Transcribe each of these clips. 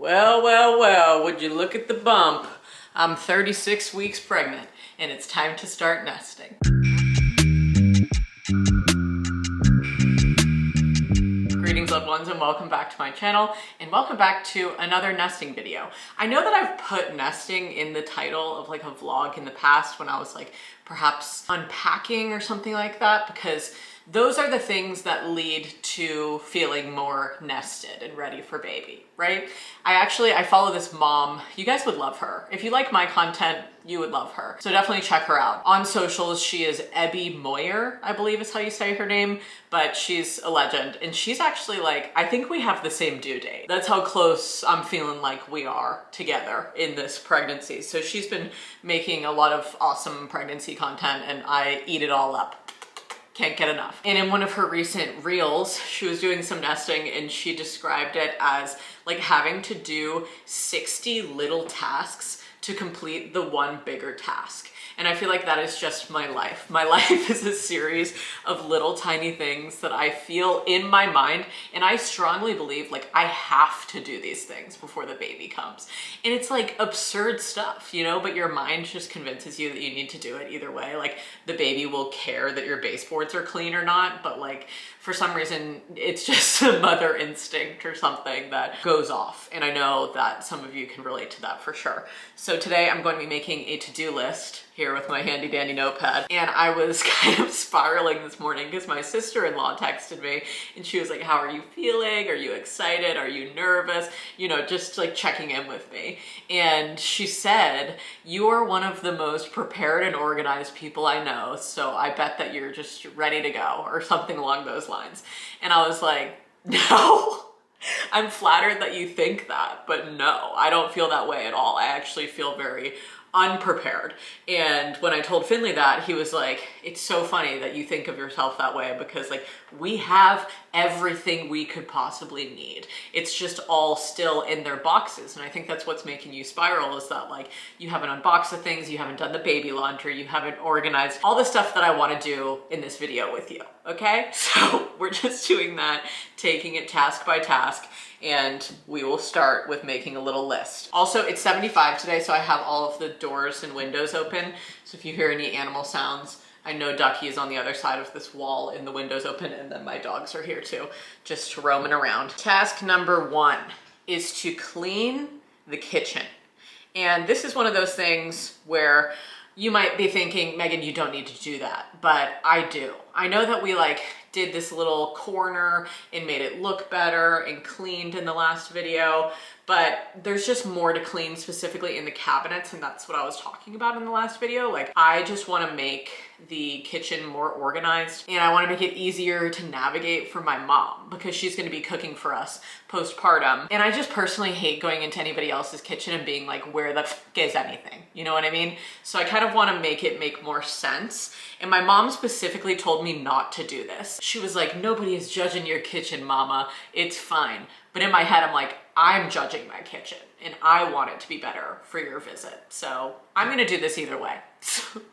Well, well, well, would you look at the bump? I'm 36 weeks pregnant and it's time to start nesting. Greetings, loved ones, and welcome back to my channel, and welcome back to another nesting video. I know that I've put nesting in the title of like a vlog in the past when I was like perhaps unpacking or something like that, because those are the things that lead to feeling more nested and ready for baby, right? I follow this mom. You guys would love her. If you like my content, you would love her. So definitely check her out. On socials, she is Ebby Moyer, I believe is how you say her name, but she's a legend. And she's actually like, I think we have the same due date. That's how close I'm feeling like we are together in this pregnancy. So she's been making a lot of awesome pregnancy content and I eat it all up. Can't get enough. And in one of her recent reels, she was doing some nesting and she described it as like having to do 60 little tasks to complete the one bigger task. And I feel like that is just my life. My life is a series of little tiny things that I feel in my mind. And I strongly believe like I have to do these things before the baby comes. And it's like absurd stuff, you know, but your mind just convinces you that you need to do it either way. Like the baby will care that your baseboards are clean or not, but like for some reason, it's just a mother instinct or something that goes off. And I know that some of you can relate to that for sure. So today I'm going to be making a to-do list here with my handy dandy notepad. And I was kind of spiraling this morning because my sister-in-law texted me and she was like, how are you feeling? Are you excited? Are you nervous? You know, just like checking in with me. And she said, you are one of the most prepared and organized people I know. So I bet that you're just ready to go or something along those lines. And I was like, no. I'm flattered that you think that, but no, I don't feel that way at all. I actually feel very unprepared. And when I told Finley that, he was like, it's so funny that you think of yourself that way because like we have everything we could possibly need. It's just all still in their boxes. And I think that's what's making you spiral is that like you haven't unboxed the things, you haven't done the baby laundry, you haven't organized all the stuff that I want to do in this video with you. Okay, so we're just doing that, taking it task by task, and we will start with making a little list. Also, it's 75 today, so I have all of the doors and windows open. So if you hear any animal sounds, I know Ducky is on the other side of this wall and the windows open, and then my dogs are here too, just roaming around. Task number 1 is to clean the kitchen. And this is one of those things where you might be thinking, Megan, you don't need to do that, but I do. I know that we like did this little corner and made it look better and cleaned in the last video, but there's just more to clean specifically in the cabinets, and that's what I was talking about in the last video. Like I just want to make the kitchen more organized and I want to make it easier to navigate for my mom because she's going to be cooking for us postpartum. And I just personally hate going into anybody else's kitchen and being like, where the f is anything? You know what I mean? So I kind of want to make it make more sense. And my mom specifically told me not to do this. She was like, nobody is judging your kitchen, mama. It's fine. But in my head, I'm like, I'm judging my kitchen and I want it to be better for your visit. So I'm gonna do this either way.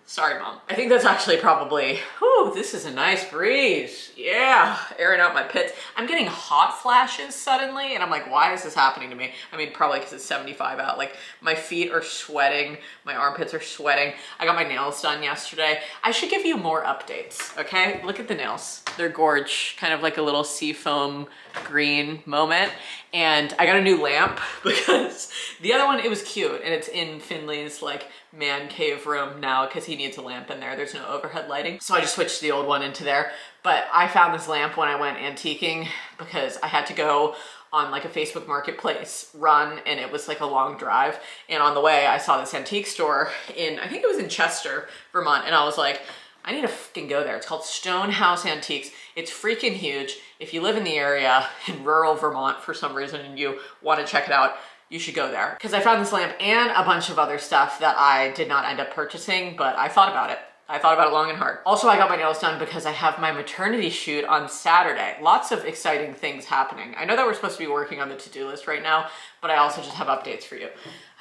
Sorry, Mom. I think that's actually probably, whew, this is a nice breeze. Yeah, airing out my pits. I'm getting hot flashes suddenly and I'm like, why is this happening to me? I mean, probably because it's 75 out. Like my feet are sweating, my armpits are sweating. I got my nails done yesterday. I should give you more updates, okay? Look at the nails. They're gorge, kind of like a little seafoam green moment. And I got a new lamp because the other one, it was cute and it's in Finley's like man cave room now because he needs a lamp in there. There's no overhead lighting. So I just switched the old one into there. But I found this lamp when I went antiquing because I had to go on like a Facebook marketplace run and it was like a long drive. And on the way I saw this antique store in, I think it was in Chester, Vermont. And I was like, I need to fucking go there. It's called Stonehouse Antiques. It's freaking huge. If you live in the area in rural Vermont for some reason and you want to check it out, you should go there. Because I found this lamp and a bunch of other stuff that I did not end up purchasing, but I thought about it. I thought about it long and hard. Also, I got my nails done because I have my maternity shoot on Saturday. Lots of exciting things happening. I know that we're supposed to be working on the to-do list right now, but I also just have updates for you.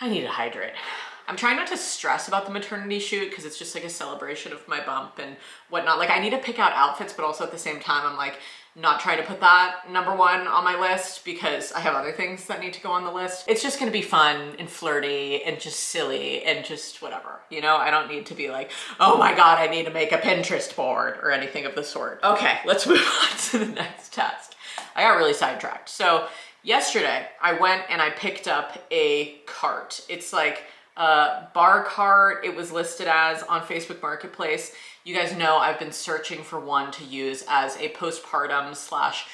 I need to hydrate. I'm trying not to stress about the maternity shoot because it's just like a celebration of my bump and whatnot. Like I need to pick out outfits, but also at the same time, I'm like, not try to put that number one on my list because I have other things that need to go on the list. It's just gonna be fun and flirty and just silly and just whatever, you know? I don't need to be like, oh my God, I need to make a Pinterest board or anything of the sort. Okay, let's move on to the next task. I got really sidetracked. So yesterday I went and I picked up a cart. It's like a bar cart. It was listed as on Facebook Marketplace. You guys know I've been searching for one to use as a postpartum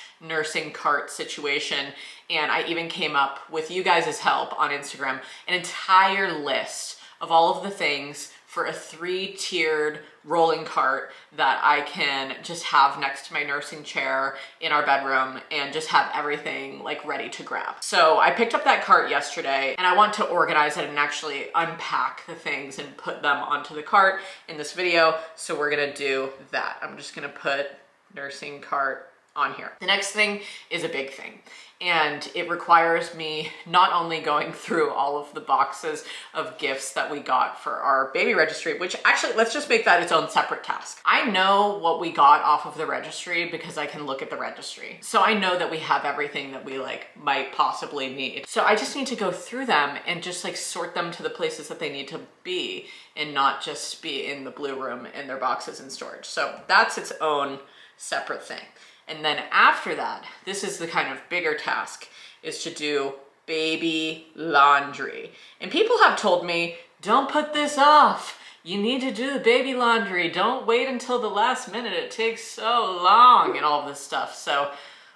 / nursing cart situation. And I even came up with you guys' help on Instagram, an entire list of all of the things for a 3-tiered rolling cart that I can just have next to my nursing chair in our bedroom and just have everything like ready to grab. So I picked up that cart yesterday and I want to organize it and actually unpack the things and put them onto the cart in this video. So we're gonna do that. I'm just gonna put nursing cart on here. The next thing is a big thing. And it requires me not only going through all of the boxes of gifts that we got for our baby registry, which actually, let's just make that its own separate task. I know what we got off of the registry because I can look at the registry. So I know that we have everything that we like might possibly need. So I just need to go through them and just like sort them to the places that they need to be and not just be in the blue room in their boxes in storage. So that's its own separate thing. And then after that, this is the kind of bigger task, is to do baby laundry. And people have told me, don't put this off. You need to do the baby laundry. Don't wait until the last minute. It takes so long and all of this stuff. So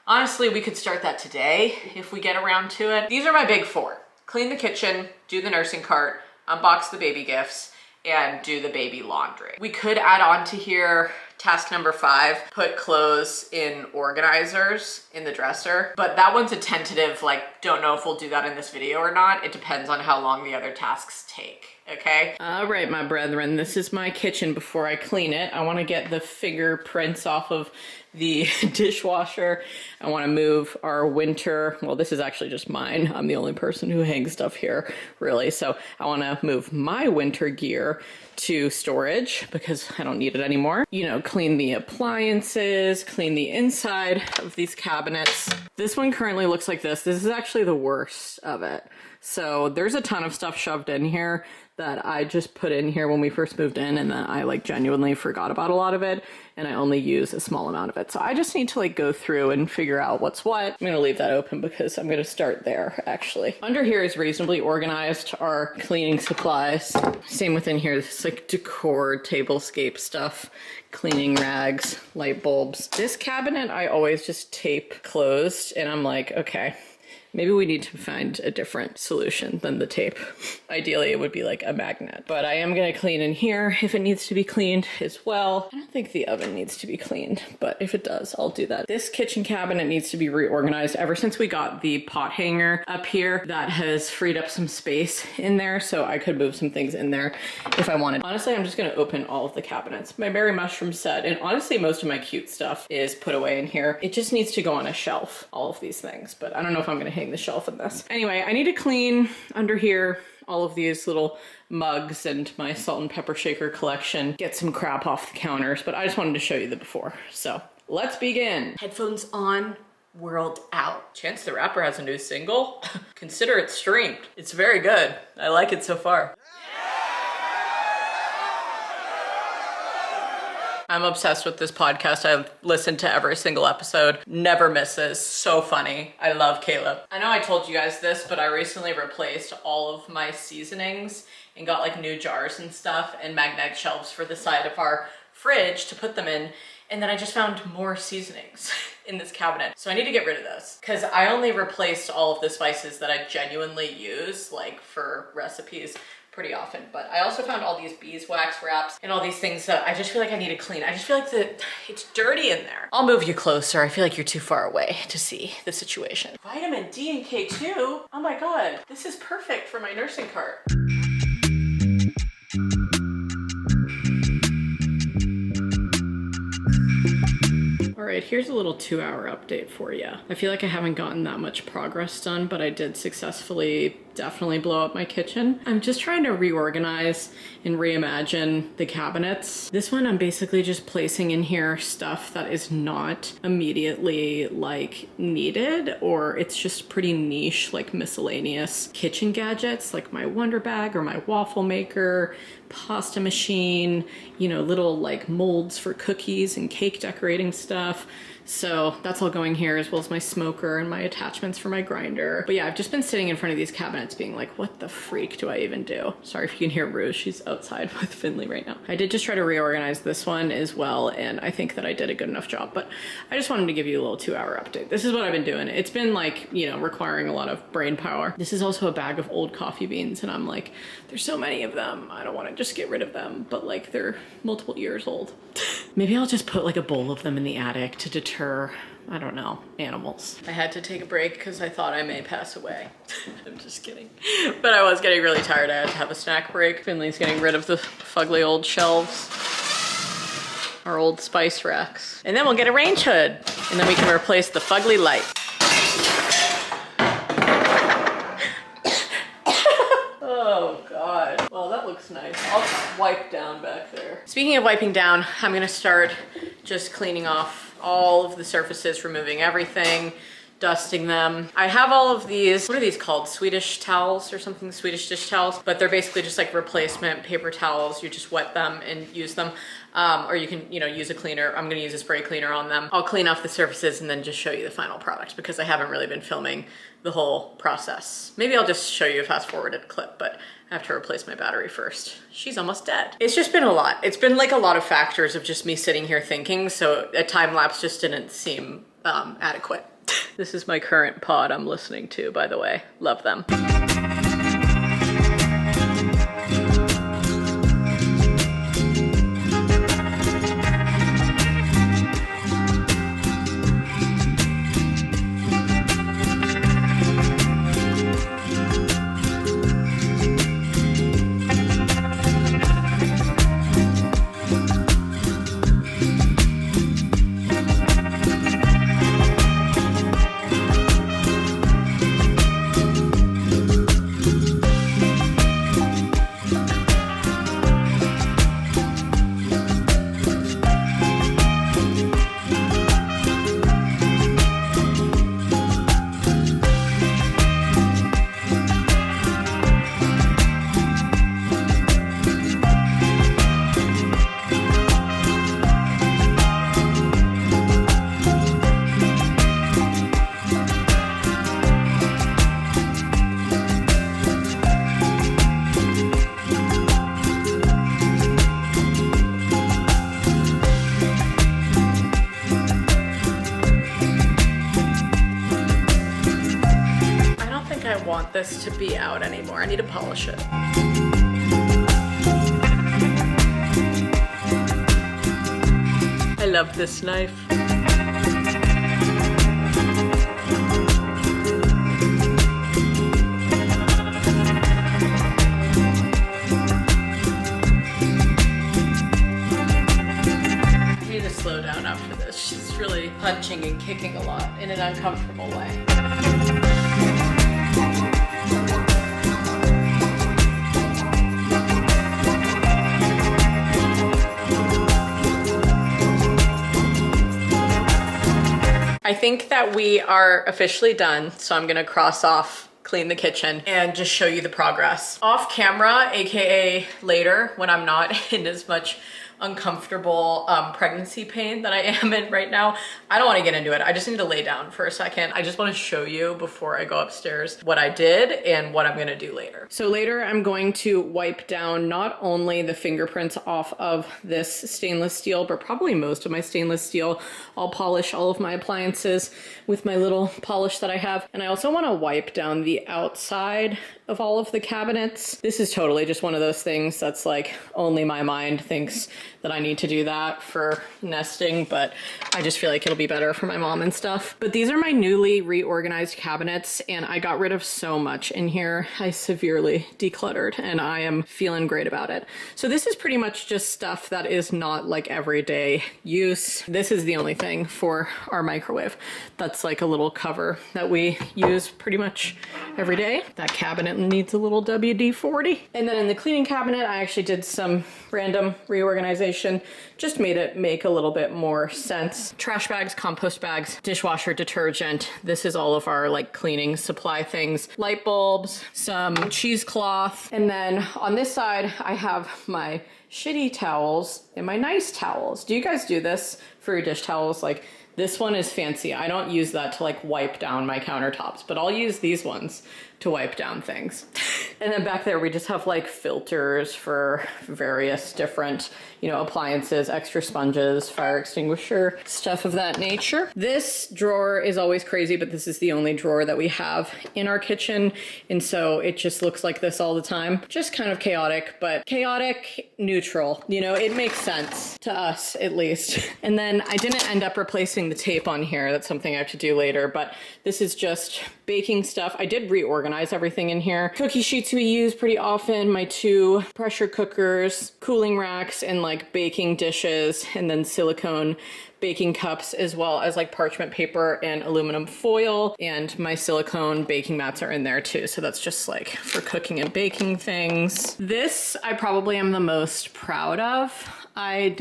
honestly, we could start that today if we get around to it. These are my big 4. Clean the kitchen, do the nursing cart, unbox the baby gifts, and do the baby laundry. We could add on to here task number 5, put clothes in organizers in the dresser, but that one's a tentative, like, don't know if we'll do that in this video or not. It depends on how long the other tasks take, okay? All right, my brethren, this is my kitchen before I clean it. I wanna get the fingerprints off of the dishwasher. I wanna move our winter, well, this is actually just mine. I'm the only person who hangs stuff here, really. So I wanna move my winter gear to storage because I don't need it anymore. You know, clean the appliances, clean the inside of these cabinets. This one currently looks like this. This is actually the worst of it. So there's a ton of stuff shoved in here that I just put in here when we first moved in, and then I like genuinely forgot about a lot of it, and I only use a small amount of it. So I just need to like go through and figure out what's what. I'm gonna leave that open because I'm gonna start there actually. Under here is reasonably organized, our cleaning supplies. Same within here, this is like decor, tablescape stuff, cleaning rags, light bulbs. This cabinet I always just tape closed, and I'm like, okay, maybe we need to find a different solution than the tape. Ideally, it would be like a magnet. But I am gonna clean in here if it needs to be cleaned as well. I don't think the oven needs to be cleaned, but if it does, I'll do that. This kitchen cabinet needs to be reorganized. Ever since we got the pot hanger up here, that has freed up some space in there, so I could move some things in there if I wanted. Honestly, I'm just gonna open all of the cabinets. My berry mushroom set, and honestly, most of my cute stuff is put away in here. It just needs to go on a shelf, all of these things, but I don't know if I'm gonna hang the shelf in this. Anyway, I need to clean under here all of these little mugs and my salt and pepper shaker collection, get some crap off the counters, but I just wanted to show you the before. So let's begin. Headphones on, world out. Chance the Rapper has a new single. Consider it streamed. It's very good. I like it so far. I'm obsessed with this podcast. I've listened to every single episode. Never misses. So funny. I love Caleb. I know I told you guys this, but I recently replaced all of my seasonings and got like new jars and stuff and magnetic shelves for the side of our fridge to put them in. And then I just found more seasonings in this cabinet. So I need to get rid of those because I only replaced all of the spices that I genuinely use, like for recipes, pretty often. But I also found all these beeswax wraps and all these things that I just feel like I need to clean. I just feel like it's dirty in there. I'll move you closer. I feel like you're too far away to see the situation. Vitamin D and K2. Oh my God, this is perfect for my nursing cart. All right, here's a little 2-hour update for you. I feel like I haven't gotten that much progress done, but I did successfully definitely blow up my kitchen. I'm just trying to reorganize and reimagine the cabinets. This one I'm basically just placing in here stuff that is not immediately like needed, or it's just pretty niche, like miscellaneous kitchen gadgets, like my Wonder Bag or my waffle maker, pasta machine, you know, little like molds for cookies and cake decorating stuff. So that's all going here, as well as my smoker and my attachments for my grinder. But yeah, I've just been sitting in front of these cabinets being like, what the freak do I even do? Sorry if you can hear Rue, she's outside with Finley right now. I did just try to reorganize this one as well, and I think that I did a good enough job, but I just wanted to give you a little 2-hour update. This is what I've been doing. It's been like, you know, requiring a lot of brain power. This is also a bag of old coffee beans, and I'm like, there's so many of them. I don't want to just get rid of them, but like they're multiple years old. Maybe I'll just put like a bowl of them in the attic to deter, I don't know, animals. I had to take a break because I thought I may pass away. I'm just kidding. But I was getting really tired. I had to have a snack break. Finley's getting rid of the fugly old shelves, our old spice racks. And then we'll get a range hood, and then we can replace the fugly light. Oh God. Well, that looks nice. I'll wipe down back there. Speaking of wiping down, I'm gonna start just cleaning off all of the surfaces, removing everything, dusting them. I have all of these, what are these called? Swedish towels or something, Swedish dish towels, but they're basically just like replacement paper towels. You just wet them and use them. Or you can, you know, use a cleaner. I'm gonna use a spray cleaner on them. I'll clean off the surfaces and then just show you the final product, because I haven't really been filming the whole process. Maybe I'll just show you a fast forwarded clip, but I have to replace my battery first. She's almost dead. It's just been a lot. It's been like a lot of factors of just me sitting here thinking, so a time lapse just didn't seem adequate. This is my current pod I'm listening to, by the way. Love them. This to be out anymore. I need to polish it. I love this knife. I need to slow down after this. She's really punching and kicking a lot in an uncomfortable way. I think that we are officially done, so I'm gonna cross off clean the kitchen and just show you the progress. Off camera, AKA later, when I'm not in as much uncomfortable pregnancy pain that I am in right now. I don't want to get into it. I just need to lay down for a second. I just want to show you before I go upstairs what I did and what I'm going to do later. So later I'm going to wipe down not only the fingerprints off of this stainless steel, but probably most of my stainless steel. I'll polish all of my appliances with my little polish that I have. And I also want to wipe down the outside of all of the cabinets. This is totally just one of those things that's like only my mind thinks that I need to do that for nesting, but I just feel like it'll be better for my mom and stuff. But these are my newly reorganized cabinets, and I got rid of so much in here. I severely decluttered, and I am feeling great about it. So this is pretty much just stuff that is not like everyday use. This is the only thing for our microwave. That's like a little cover that we use pretty much every day. That cabinet needs a little WD-40. And then in the cleaning cabinet, I actually did some random reorganization, just made it make a little bit more sense. Trash bags, compost bags, dishwasher detergent. This is all of our like cleaning supply things. Light bulbs, some cheesecloth. And then on this side, I have my shitty towels and my nice towels. Do you guys do this for your dish towels? Like, this one is fancy. I don't use that to like wipe down my countertops, but I'll use these ones to wipe down things. And then back there, we just have like filters for various different, you know, appliances, extra sponges, fire extinguisher, stuff of that nature. This drawer is always crazy, but this is the only drawer that we have in our kitchen. And so it just looks like this all the time. Just kind of chaotic, but chaotic neutral. You know, it makes sense to us at least. And then I didn't end up replacing the tape on here. That's something I have to do later, but this is just baking stuff. I did reorganize everything in here. Cookie sheets we use pretty often, my 2 pressure cookers, cooling racks, and like baking dishes, and then silicone baking cups, as well as like parchment paper and aluminum foil, and my silicone baking mats are in there too. So that's just like for cooking and baking things. This I probably am the most proud of. I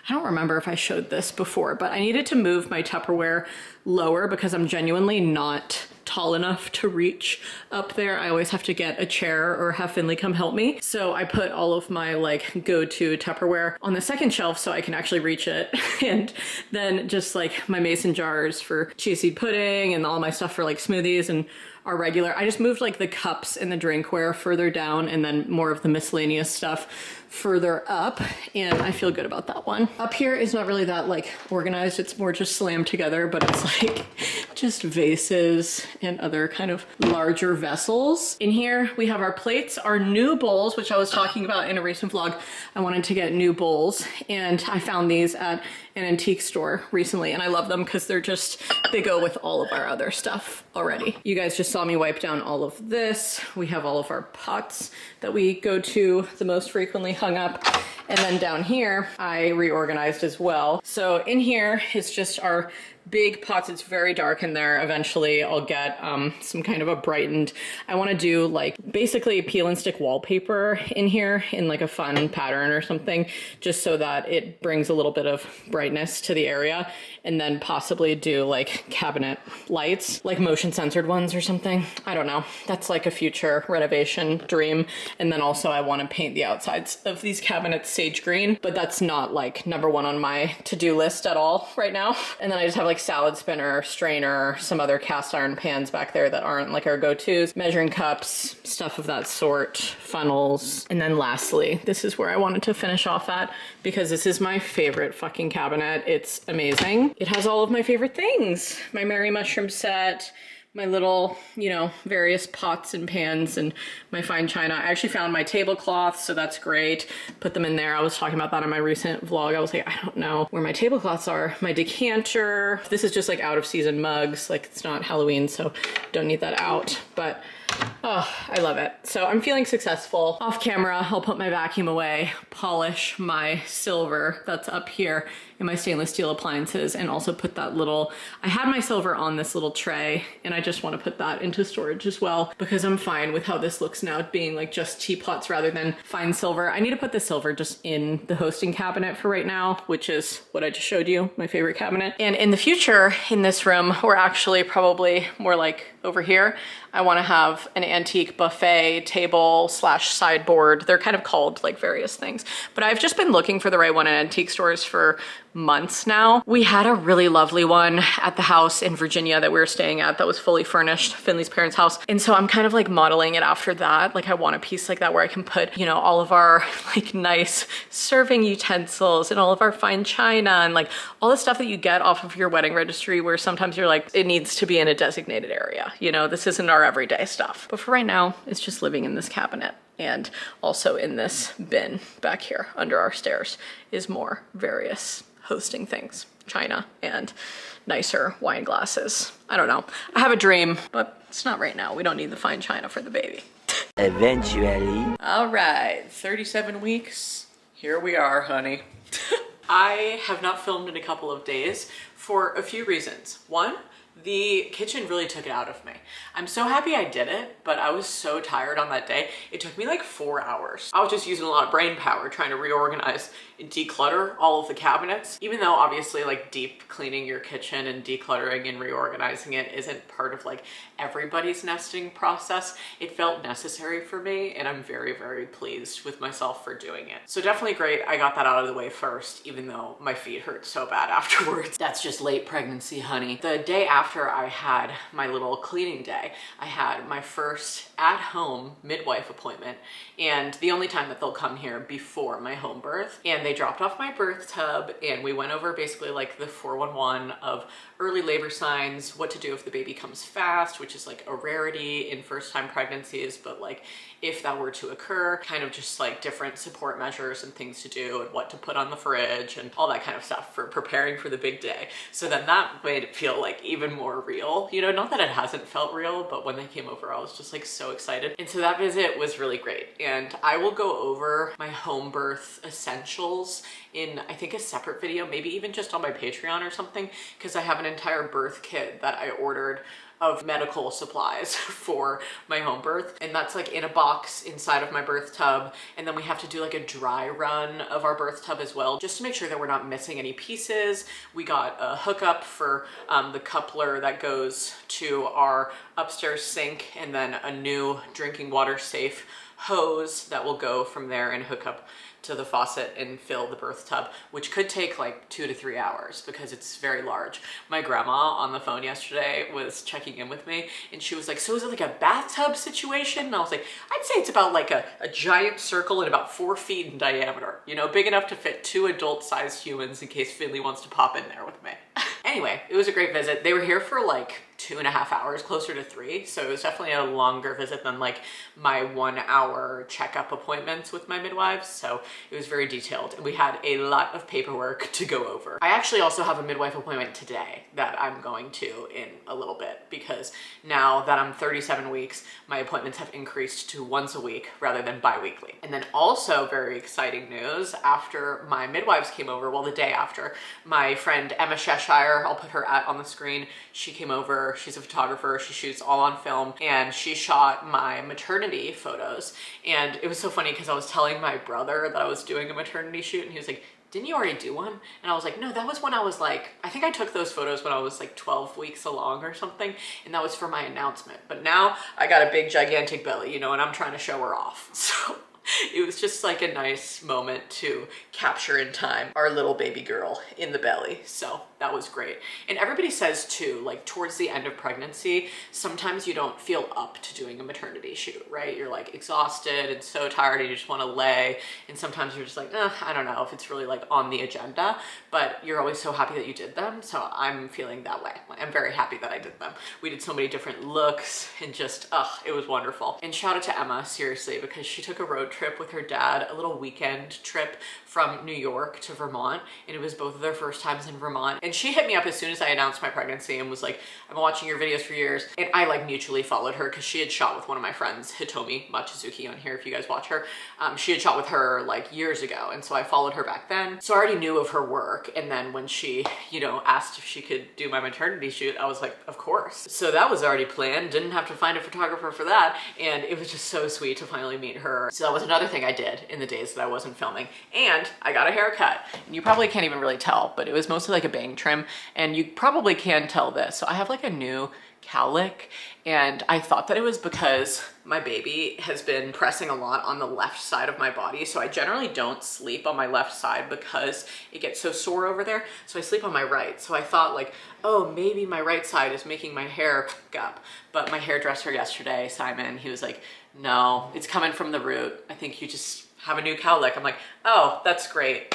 don't remember if I showed this before, but I needed to move my Tupperware lower because I'm genuinely not tall enough to reach up there. I always have to get a chair or have Finley come help me. So I put all of my like go-to Tupperware on the second shelf so I can actually reach it. And then just like my mason jars for chia seed pudding and all my stuff for like smoothies and our regular. I just moved like the cups and the drinkware further down, and then more of the miscellaneous stuff further up, and I feel good about that one. Up here is not really that like organized, it's more just slammed together, but it's like just vases and other kind of larger vessels. In here we have our plates, our new bowls, which I was talking about in a recent vlog. I wanted to get new bowls, and I found these at an antique store recently, and I love them because they go with all of our other stuff already. You guys just saw me wipe down all of this. We have all of our pots that we go to the most frequently hung up. And then down here, I reorganized as well. So in here is just our big pots. It's very dark in there. Eventually I'll get some kind of a brightened, I want to do like basically peel and stick wallpaper in here in like a fun pattern or something, just so that it brings a little bit of brightness to the area. And then possibly do like cabinet lights, like motion censored ones or something. I don't know. That's like a future renovation dream. And then also I want to paint the outsides of these cabinets sage green, but that's not like #1 on my to-do list at all right now. And then I just have like salad spinner, strainer, some other cast iron pans back there that aren't like our go-tos, measuring cups, stuff of that sort, funnels. And then lastly, this is where I wanted to finish off at, because this is my favorite fucking cabinet. It's amazing. It has all of my favorite things. My Mary Mushroom set, my little, you know, various pots and pans, and my fine china. I actually found my tablecloths, so that's great. Put them in there. I was talking about that in my recent vlog. I was like, I don't know where my tablecloths are. My decanter. This is just like out of season mugs. Like, it's not Halloween, so don't need that out. But oh, I love it. So I'm feeling successful. Off camera, I'll put my vacuum away, polish my silver that's up here in my stainless steel appliances, and also put that little, I had my silver on this little tray, and I just want to put that into storage as well, because I'm fine with how this looks now, being like just teapots rather than fine silver. I need to put the silver just in the hosting cabinet for right now, which is what I just showed you, my favorite cabinet. And in the future, in this room, or actually probably more like over here, I want to have an antique buffet table / sideboard. They're kind of called like various things, but I've just been looking for the right one in antique stores for months now. We had a really lovely one at the house in Virginia that we were staying at that was fully furnished, Finley's parents' house. And so I'm kind of like modeling it after that. Like, I want a piece like that where I can put, you know, all of our like nice serving utensils and all of our fine china and like all the stuff that you get off of your wedding registry, where sometimes you're like, it needs to be in a designated area. You know, this isn't our everyday stuff. But for right now, it's just living in this cabinet. And also in this bin back here under our stairs is more various hosting things, china and nicer wine glasses. I don't know. I have a dream, but it's not right now. We don't need the fine china for the baby. Eventually. All right, 37 weeks. Here we are, honey. I have not filmed in a couple of days for a few reasons. One, the kitchen really took it out of me. I'm so happy I did it, but I was so tired on that day. It took me like 4 hours. I was just using a lot of brain power trying to reorganize and declutter all of the cabinets. Even though obviously like deep cleaning your kitchen and decluttering and reorganizing it isn't part of like everybody's nesting process, it felt necessary for me, and I'm very, very pleased with myself for doing it. So definitely great I got that out of the way first, even though my feet hurt so bad afterwards. That's just late pregnancy, honey. The day after I had my little cleaning day, I had my first at-home midwife appointment, and the only time that they'll come here before my home birth. And they dropped off my birth tub, and we went over basically like the 411 of early labor signs, what to do if the baby comes fast, which is like a rarity in first-time pregnancies, but like if that were to occur, kind of just like different support measures and things to do and what to put on the fridge and all that kind of stuff for preparing for the big day. So then that made it feel like even more real. You know, not that it hasn't felt real, but when they came over, I was just like so excited. And so that visit was really great. And I will go over my home birth essentials in, I think, a separate video, maybe even just on my Patreon or something, because I have an entire birth kit that I ordered of medical supplies for my home birth, and that's like in a box inside of my birth tub. And then we have to do like a dry run of our birth tub as well, just to make sure that we're not missing any pieces. We got a hookup for the coupler that goes to our upstairs sink, and then a new drinking water safe hose that will go from there and hook up to the faucet and fill the birth tub, which could take like 2 to 3 hours because it's very large. My grandma on the phone yesterday was checking in with me, and she was like, so is it like a bathtub situation? And I was like, I'd say it's about like a giant circle and about 4 feet in diameter, you know, big enough to fit 2 adult-sized humans in case Finley wants to pop in there with me. Anyway, it was a great visit. They were here for like 2.5 hours, closer to 3. So it was definitely a longer visit than like my 1 hour checkup appointments with my midwives. So it was very detailed, and we had a lot of paperwork to go over. I actually also have a midwife appointment today that I'm going to in a little bit, because now that I'm 37 weeks, my appointments have increased to once a week rather than bi-weekly. And then also very exciting news, after my midwives came over, well, the day after, my friend Emma Cheshire, I'll put her on the screen, she came over. She's a photographer. She shoots all on film, and she shot my maternity photos. And it was so funny because I was telling my brother that I was doing a maternity shoot, and he was like, didn't you already do one? And I was like, no, that was when I was like, I think I took those photos when I was like 12 weeks along or something, and that was for my announcement. But now I got a big gigantic belly, you know, and I'm trying to show her off. So it was just like a nice moment to capture in time our little baby girl in the belly. So that was great. And everybody says too, like towards the end of pregnancy, sometimes you don't feel up to doing a maternity shoot, right? You're like exhausted and so tired and you just want to lay. And sometimes you're just like, I don't know if it's really like on the agenda, but you're always so happy that you did them. So I'm feeling that way. I'm very happy that I did them. We did so many different looks, and just, it was wonderful. And shout out to Emma, seriously, because she took a road trip with her dad, a little weekend trip from New York to Vermont, and it was both of their first times in Vermont. And she hit me up as soon as I announced my pregnancy and was like, I've been watching your videos for years. And I like mutually followed her because she had shot with one of my friends, Hitomi Machizuki, on here if you guys watch her. She had shot with her like years ago, and so I followed her back then. So I already knew of her work, and then when she, you know, asked if she could do my maternity shoot, I was like, of course. So that was already planned, didn't have to find a photographer for that, and it was just so sweet to finally meet her. So that was another thing I did in the days that I wasn't filming. And I got a haircut. And you probably can't even really tell, but it was mostly like a bang trim, and you probably can tell this. So I have like a new cowlick, and I thought that it was because my baby has been pressing a lot on the left side of my body. So I generally don't sleep on my left side because it gets so sore over there. So I sleep on my right. So I thought like, oh, maybe my right side is making my hair up. But my hairdresser yesterday, Simon, he was like, no, it's coming from the root. I think you just have a new cowlick. I'm like, oh, that's great.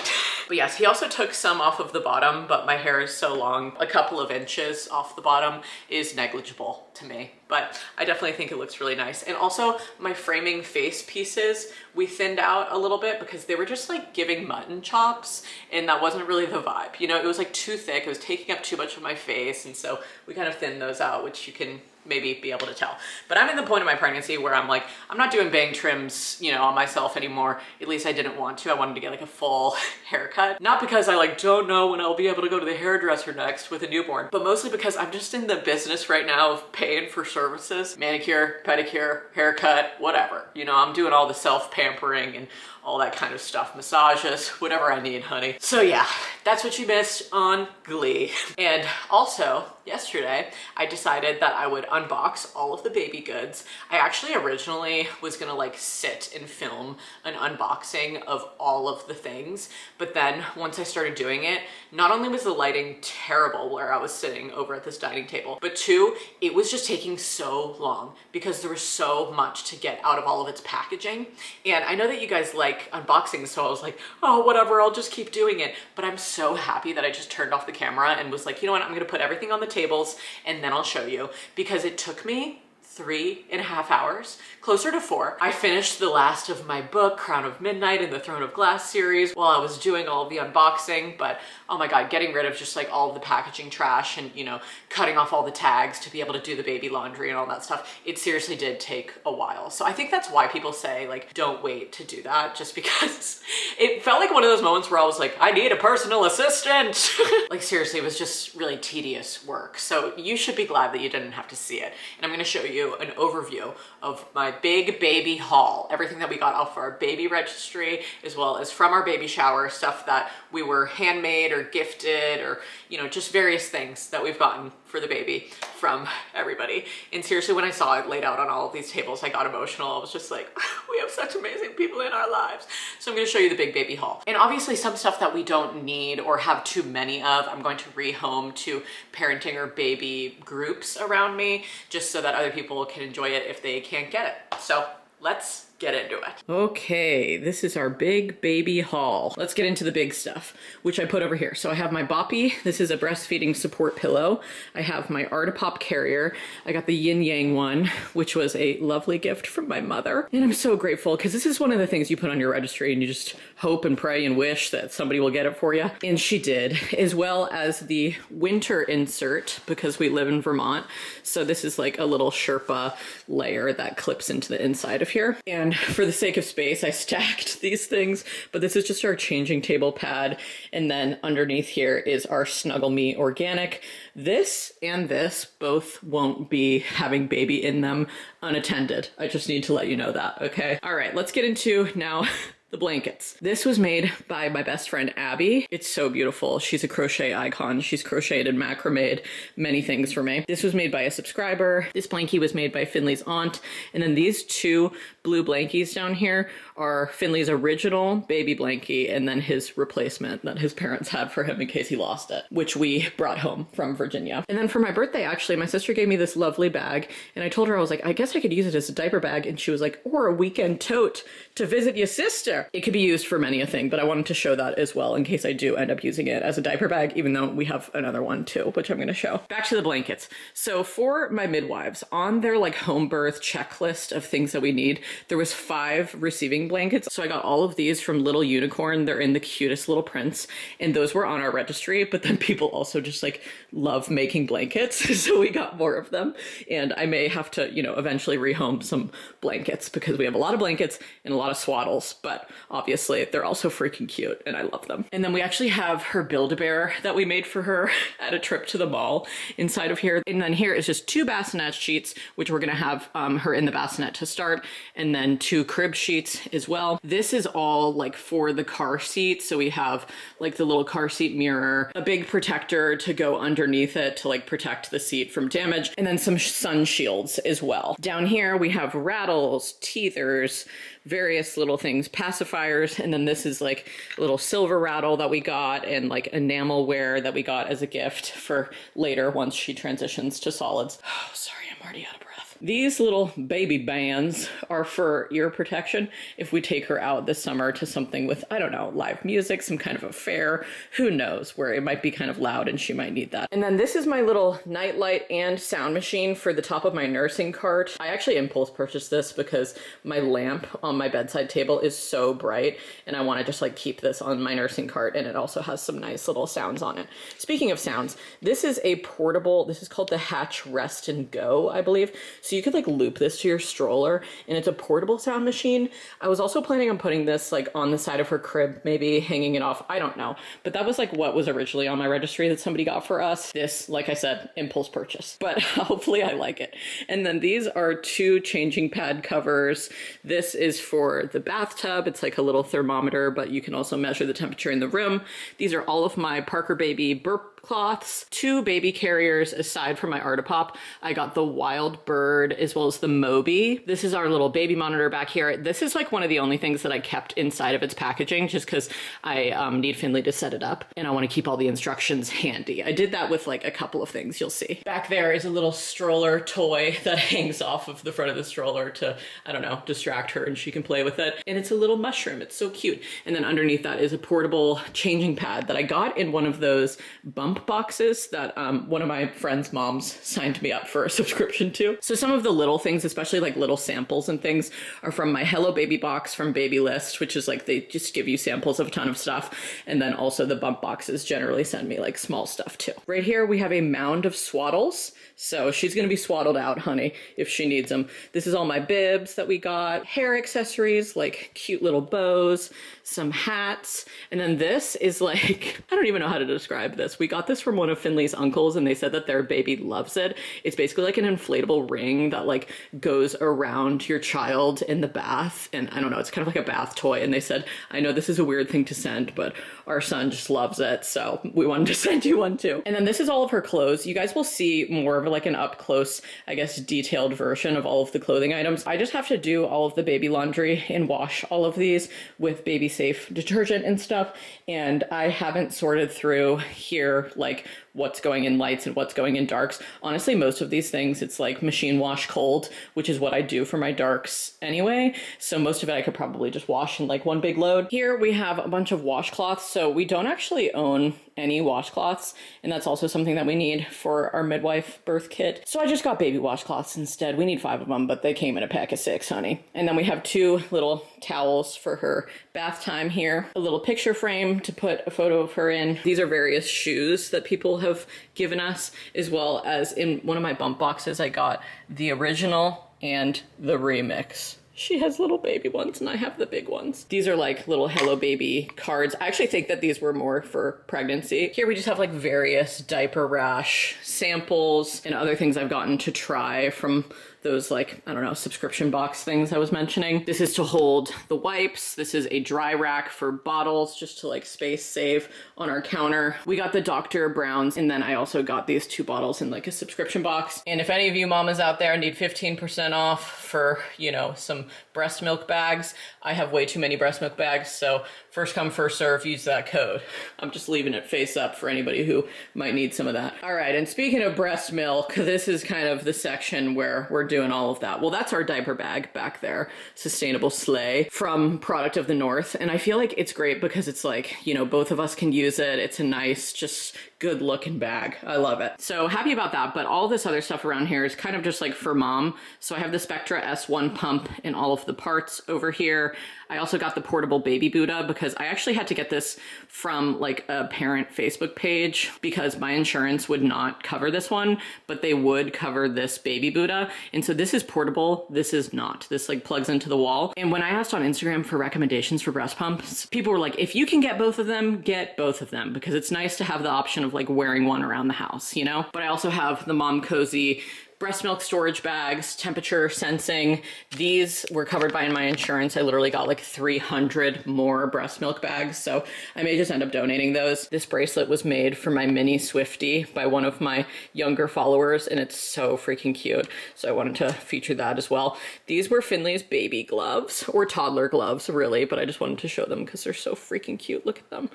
But yes, he also took some off of the bottom, but my hair is so long, a couple of inches off the bottom is negligible to me. But I definitely think it looks really nice. And also my framing face pieces, we thinned out a little bit because they were just like giving mutton chops, and that wasn't really the vibe. You know, it was like too thick, it was taking up too much of my face, and so we kind of thinned those out, which you can maybe be able to tell. But I'm in the point of my pregnancy where I'm like, I'm not doing bang trims, you know, on myself anymore. At least I didn't want to. I wanted to get like a full haircut. Not because I like don't know when I'll be able to go to the hairdresser next with a newborn, but mostly because I'm just in the business right now of paying for services, manicure, pedicure, haircut, whatever. You know, I'm doing all the self-pampering and all that kind of stuff, massages, whatever I need, honey. So yeah, that's what you missed on Glee. And also, yesterday, I decided that I would unbox all of the baby goods. I actually originally was gonna like sit and film an unboxing of all of the things, but then once I started doing it, not only was the lighting terrible where I was sitting over at this dining table, but two, it was just taking so long because there was so much to get out of all of its packaging. And I know that you guys like unboxing, so I was like, oh, whatever, I'll just keep doing it. But I'm so happy that I just turned off the camera and was like, you know what, I'm gonna put everything on the tables and then I'll show you, because it took me 3.5 hours, closer to 4. I finished the last of my book, Crown of Midnight and the Throne of Glass series, while I was doing all of the unboxing. But oh my God, getting rid of just like all of the packaging trash and, you know, cutting off all the tags to be able to do the baby laundry and all that stuff, it seriously did take a while. So I think that's why people say like, don't wait to do that, just because it felt like one of those moments where I was like, I need a personal assistant. Like seriously, it was just really tedious work. So you should be glad that you didn't have to see it. And I'm gonna show you an overview of my big baby haul, everything that we got off our baby registry, as well as from our baby shower, stuff that we were handmade or gifted, or, you know, just various things that we've gotten for the baby from everybody. And seriously, when I saw it laid out on all of these tables, I got emotional. I was just like, we have such amazing people in our lives. So I'm gonna show you the big baby haul. And obviously some stuff that we don't need or have too many of, I'm going to rehome to parenting or baby groups around me, just so that other people can enjoy it if they can't get it. So let's get into it. Okay, this is our big baby haul. Let's get into the big stuff, which I put over here. So I have my Boppy. This is a breastfeeding support pillow. I have my Artipop carrier. I got the Yin Yang one, which was a lovely gift from my mother. And I'm so grateful because this is one of the things you put on your registry and you just hope and pray and wish that somebody will get it for you. And she did, as well as the winter insert, because we live in Vermont. So this is like a little Sherpa layer that clips into the inside of here. And for the sake of space, I stacked these things, but this is just our changing table pad. And then underneath here is our Snuggle Me Organic. This and this both won't be having baby in them unattended. I just need to let you know that, okay? All right, let's get into now the blankets. This was made by my best friend, Abby. It's so beautiful. She's a crochet icon. She's crocheted and macrameed many things for me. This was made by a subscriber. This blankie was made by Finley's aunt. And then these two blue blankies down here are Finley's original baby blankie and then his replacement that his parents had for him in case he lost it, which we brought home from Virginia. And then for my birthday, actually, my sister gave me this lovely bag, and I told her, I was like, I guess I could use it as a diaper bag. And she was like, or a weekend tote to visit your sister. It could be used for many a thing, but I wanted to show that as well in case I do end up using it as a diaper bag, even though we have another one too, which I'm gonna show. Back to the blankets. So for my midwives, on their like home birth checklist of things that we need, there was 5 receiving blankets. So I got all of these from Little Unicorn. They're in the cutest little prints, and those were on our registry, but then people also just like love making blankets. So we got more of them, and I may have to, you know, eventually rehome some blankets because we have a lot of blankets and a lot of swaddles, but obviously they're also freaking cute and I love them. And then we actually have her Build-A-Bear that we made for her at a trip to the mall inside of here. And then here is just 2 bassinet sheets, which we're gonna have her in the bassinet to start, and then 2 crib sheets as well. This is all like for the car seat. So we have like the little car seat mirror, a big protector to go underneath it to like protect the seat from damage, and then some sun shields as well. Down here we have rattles, teethers, various little things, pacifiers, and then this is like a little silver rattle that we got and like enamelware that we got as a gift for later once she transitions to solids. Oh, sorry, I'm already out of breath. These little baby bands are for ear protection if we take her out this summer to something with, I don't know, live music, some kind of a fair, who knows, where it might be kind of loud and she might need that. And then this is my little night light and sound machine for the top of my nursing cart. I actually impulse purchased this because my lamp on my bedside table is so bright and I want to just like keep this on my nursing cart, and it also has some nice little sounds on it. Speaking of sounds, this is a portable, this is called the Hatch Rest and Go, I believe. So you could like loop this to your stroller, and it's a portable sound machine. I was also planning on putting this like on the side of her crib, maybe hanging it off, I don't know. But that was like what was originally on my registry that somebody got for us. This, like I said, impulse purchase, but hopefully I like it. And then these are 2 changing pad covers. This is for the bathtub. It's like a little thermometer, but you can also measure the temperature in the room. These are all of my Parker Baby burp cloths, 2 baby carriers aside from my Artipop. I got the Wild Bird as well as the Moby. This is our little baby monitor back here. This is like one of the only things that I kept inside of its packaging just because I need Finley to set it up and I want to keep all the instructions handy. I did that with like a couple of things you'll see. Back there is a little stroller toy that hangs off of the front of the stroller to, I don't know, distract her and she can play with it. And it's a little mushroom. It's so cute. And then underneath that is a portable changing pad that I got in one of those bump boxes that one of my friend's moms signed me up for a subscription to. So some of the little things, especially like little samples and things, are from my Hello Baby box from Babylist, which is like they just give you samples of a ton of stuff. And then also the bump boxes generally send me like small stuff too. Right here we have a mound of swaddles. So she's gonna be swaddled out, honey, if she needs them. This is all my bibs that we got, hair accessories like cute little bows, some hats, and then this is like, I don't even know how to describe this. We got this from one of Finley's uncles and they said that their baby loves it. It's basically like an inflatable ring that like goes around your child in the bath, and I don't know, it's kind of like a bath toy, and they said, I know this is a weird thing to send, but our son just loves it, so we wanted to send you one too. And then this is all of her clothes. You guys will see more of like an up close, I guess, detailed version of all of the clothing items. I just have to do all of the baby laundry and wash all of these with baby safe detergent and stuff, and I haven't sorted through here like what's going in lights and what's going in darks. Honestly, most of these things, it's like machine wash cold, which is what I do for my darks anyway. So most of it I could probably just wash in like one big load. Here we have a bunch of washcloths. So we don't actually own any washcloths, and that's also something that we need for our midwife birth kit. So I just got baby washcloths instead. We need 5 of them, but they came in a pack of 6, honey. And then we have 2 little towels for her bath time here, a little picture frame to put a photo of her in. These are various shoes that people have given us, as well as in one of my bump boxes I got the original and the remix. She has little baby ones and I have the big ones. These are like little Hello Baby cards. I actually think that these were more for pregnancy. Here we just have like various diaper rash samples and other things I've gotten to try from those like, I don't know, subscription box things I was mentioning. This is to hold the wipes. This is a dry rack for bottles just to like space save on our counter. We got the Dr. Brown's, and then I also got these 2 bottles in like a subscription box. And if any of you mamas out there need 15% off for, you know, some breast milk bags, I have way too many breast milk bags, so first come, first serve, use that code. I'm just leaving it face up for anybody who might need some of that. All right, and speaking of breast milk, this is kind of the section where we're doing all of that. Well, that's our diaper bag back there, Sustainable Sleigh from Product of the North. And I feel like it's great because it's like, you know, both of us can use it. It's a nice, just good looking bag. I love it. So happy about that. But all this other stuff around here is kind of just like for mom. So I have the Spectra S1 pump and all of the parts over here. I also got the portable baby Buddha because I actually had to get this from like a parent Facebook page because my insurance would not cover this one, but they would cover this baby Buddha. And so this is portable, this is not. This like plugs into the wall. And when I asked on Instagram for recommendations for breast pumps, people were like, if you can get both of them, get both of them, because it's nice to have the option of like wearing one around the house, you know? But I also have the Mom Cozy breast milk storage bags, temperature sensing. These were covered by my insurance. I literally got like 300 more breast milk bags, so I may just end up donating those. This bracelet was made for my mini Swiftie by one of my younger followers, and it's so freaking cute, so I wanted to feature that as well. These were Finley's baby gloves, or toddler gloves really, but I just wanted to show them because they're so freaking cute. Look at them.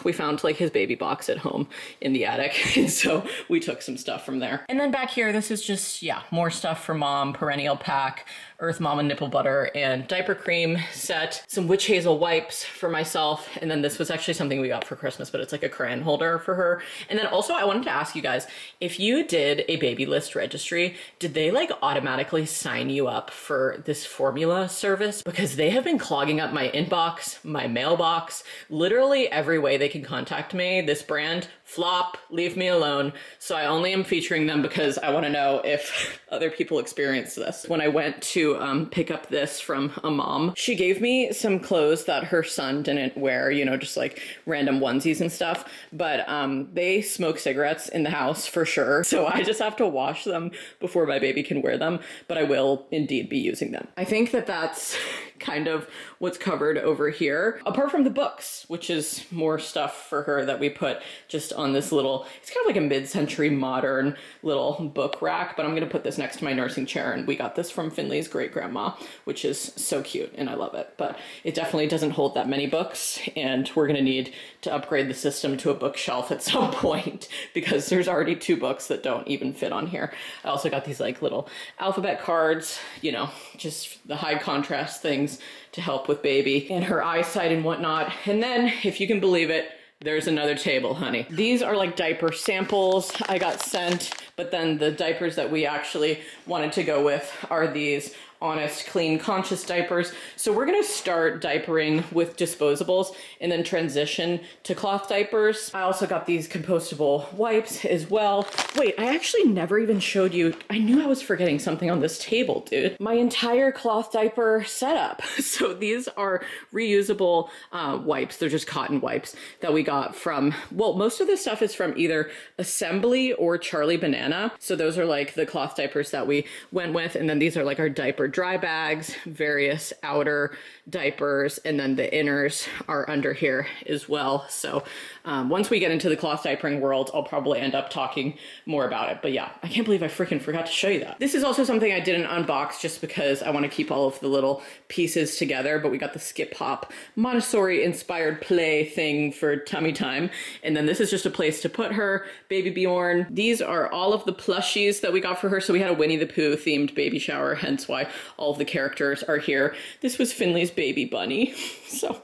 We found like his baby box at home in the attic, and so we took some stuff from there. And then back here, this is just, yeah, more stuff for mom, perennial pack, Earth Mama nipple butter, and diaper cream set, some witch hazel wipes for myself, and then this was actually something we got for Christmas, but it's like a crayon holder for her. And then also I wanted to ask you guys, if you did a baby list registry, did they like automatically sign you up for this formula service? Because they have been clogging up my inbox, my mailbox, literally every way they can contact me. This brand, flop, leave me alone. So I only am featuring them because I want to know if other people experience this. When I went to pick up this from a mom, she gave me some clothes that her son didn't wear, you know, just like random onesies and stuff, but they smoke cigarettes in the house for sure. So I just have to wash them before my baby can wear them, but I will indeed be using them. I think that that's kind of what's covered over here, apart from the books, which is more stuff for her that we put just on this little, it's kind of like a mid-century modern little book rack, but I'm gonna put this next to my nursing chair, and we got this from Finley's great grandma, which is so cute and I love it, but it definitely doesn't hold that many books, and we're gonna need to upgrade the system to a bookshelf at some point because there's already 2 books that don't even fit on here. I also got these like little alphabet cards, you know, just the high contrast things to help with baby and her eyesight and whatnot. And then, if you can believe it, there's another table, honey. These are like diaper samples I got sent, but then the diapers that we actually wanted to go with are these Honest, Clean, Conscious diapers. So we're gonna start diapering with disposables and then transition to cloth diapers. I also got these compostable wipes as well. Wait, I actually never even showed you. I knew I was forgetting something on this table, dude. My entire cloth diaper setup. So these are reusable wipes. They're just cotton wipes that we got from, well, most of this stuff is from either Assembly or Charlie Banana. So those are like the cloth diapers that we went with. And then these are like our diaper dry bags, various outer diapers, and then the inners are under here as well. So once we get into the cloth diapering world, I'll probably end up talking more about it. But yeah, I can't believe I freaking forgot to show you that. This is also something I didn't unbox just because I want to keep all of the little pieces together, but we got the Skip Hop Montessori inspired play thing for tummy time. And then this is just a place to put her, baby Bjorn. These are all of the plushies that we got for her. So we had a Winnie the Pooh themed baby shower, hence why all of the characters are here. This was Finley's baby bunny. So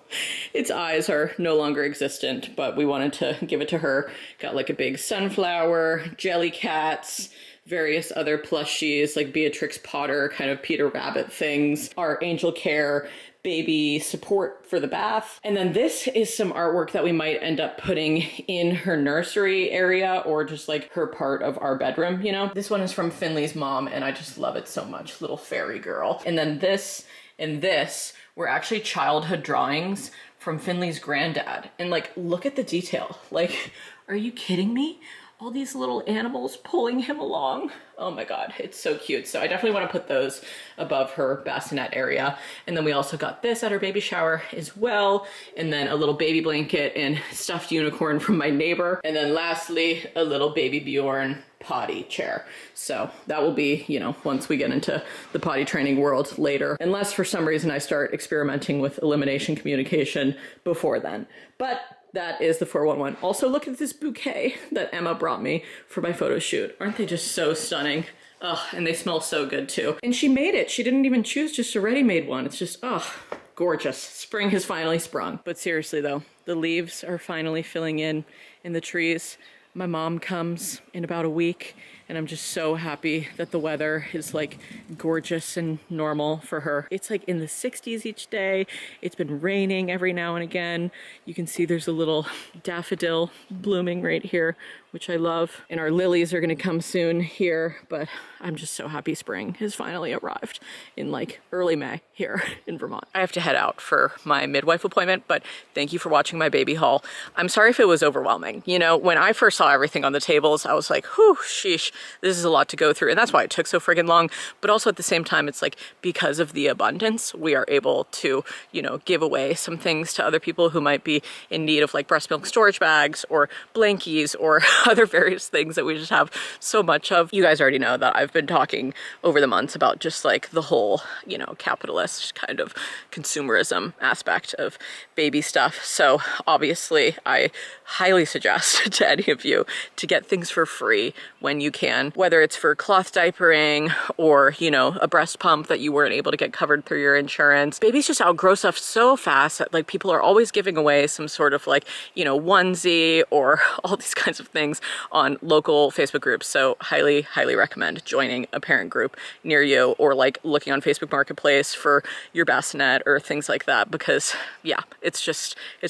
its eyes are no longer existent, but we wanted to give it to her. Got like a big sunflower, jelly cats, various other plushies like Beatrix Potter, kind of Peter Rabbit things, our Angel Care baby support for the bath. And then this is some artwork that we might end up putting in her nursery area or just like her part of our bedroom, you know? This one is from Finley's mom and I just love it so much, little fairy girl. And then this and this were actually childhood drawings from Finley's granddad. And like, look at the detail. Like, are you kidding me? All these little animals pulling him along. Oh my God, it's so cute. So I definitely want to put those above her bassinet area. And then we also got this at her baby shower as well. And then a little baby blanket and stuffed unicorn from my neighbor. And then lastly, a little baby Bjorn potty chair. So that will be, you know, once we get into the potty training world later, unless for some reason I start experimenting with elimination communication before then. But that is the 411. Also, look at this bouquet that Emma brought me for my photo shoot. Aren't they just so stunning? Oh, and they smell so good too. And she made it. She didn't even choose just a ready-made one. It's just, oh, gorgeous. Spring has finally sprung. But seriously though, the leaves are finally filling in the trees. My mom comes in about a week and I'm just so happy that the weather is like gorgeous and normal for her. It's like in the 60s each day. It's been raining every now and again. You can see there's a little daffodil blooming right here, which I love. And our lilies are gonna come soon here, but I'm just so happy spring has finally arrived in like early May here in Vermont. I have to head out for my midwife appointment, but thank you for watching my baby haul. I'm sorry if it was overwhelming. You know, when I first saw everything on the tables, I was like, whew, sheesh, this is a lot to go through. And that's why it took so friggin' long. But also at the same time, it's like, because of the abundance, we are able to, you know, give away some things to other people who might be in need of like breast milk storage bags or blankies or other various things that we just have so much of. You guys already know that I've been talking over the months about just like the whole, you know, capitalist kind of consumerism aspect of baby stuff. So obviously I highly suggest to any of you to get things for free when you can, whether it's for cloth diapering or, you know, a breast pump that you weren't able to get covered through your insurance. Babies just outgrow stuff so fast that like people are always giving away some sort of like, you know, onesie or all these kinds of things on local Facebook groups. So highly recommend joining a parent group near you, or like looking on Facebook Marketplace for your bassinet or things like that, because yeah, it's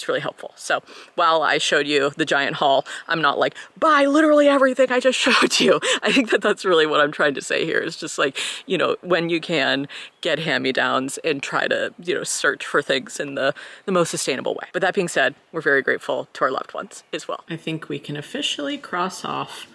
really helpful. So while I showed you the giant haul, I'm not like, buy literally everything I just showed you. I think that that's really what I'm trying to say here, is just like, you know, when you can, get hand-me-downs and try to, you know, search for things in the most sustainable way. But that being said, we're very grateful to our loved ones as well. I think we can officially cross off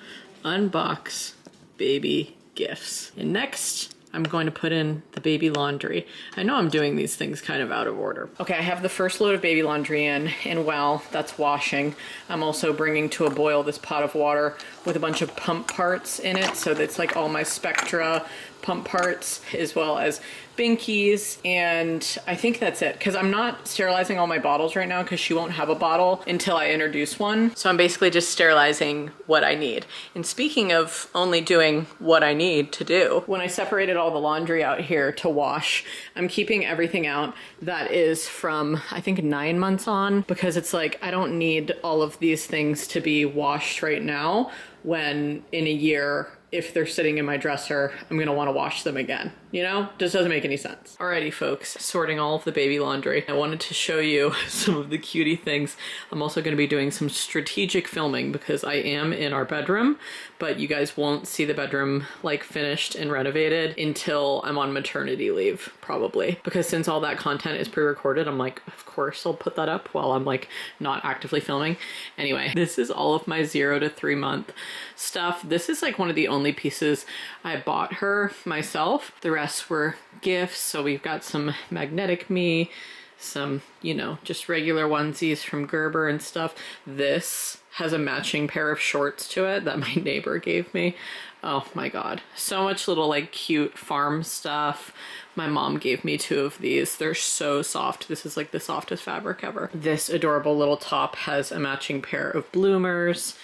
unbox baby gifts. And next, I'm going to put in the baby laundry. I know I'm doing these things kind of out of order. Okay, I have the first load of baby laundry in, and while that's washing, I'm also bringing to a boil this pot of water with a bunch of pump parts in it. So that's like all my Spectra pump parts, as well as binkies, and I think that's it, because I'm not sterilizing all my bottles right now because she won't have a bottle until I introduce one. So I'm basically just sterilizing what I need. And speaking of only doing what I need to do, when I separated all the laundry out here to wash, I'm keeping everything out that is from, I think, 9 months on, because it's like, I don't need all of these things to be washed right now, when in a year, if they're sitting in my dresser, I'm gonna wanna wash them again. You know, just doesn't make any sense. Alrighty folks, sorting all of the baby laundry. I wanted to show you some of the cutie things. I'm also gonna be doing some strategic filming because I am in our bedroom, but you guys won't see the bedroom like finished and renovated until I'm on maternity leave, probably. Because since all that content is pre-recorded, I'm like, of course I'll put that up while I'm like not actively filming. Anyway, this is all of my 0 to 3 month stuff. This is like one of the only pieces I bought her myself. The rest were gifts. So we've got some Magnetic Me, some, you know, just regular onesies from Gerber and stuff. This has a matching pair of shorts to it that my neighbor gave me. Oh my God. So much little like cute farm stuff. My mom gave me 2 of these. They're so soft. This is like the softest fabric ever. This adorable little top has a matching pair of bloomers.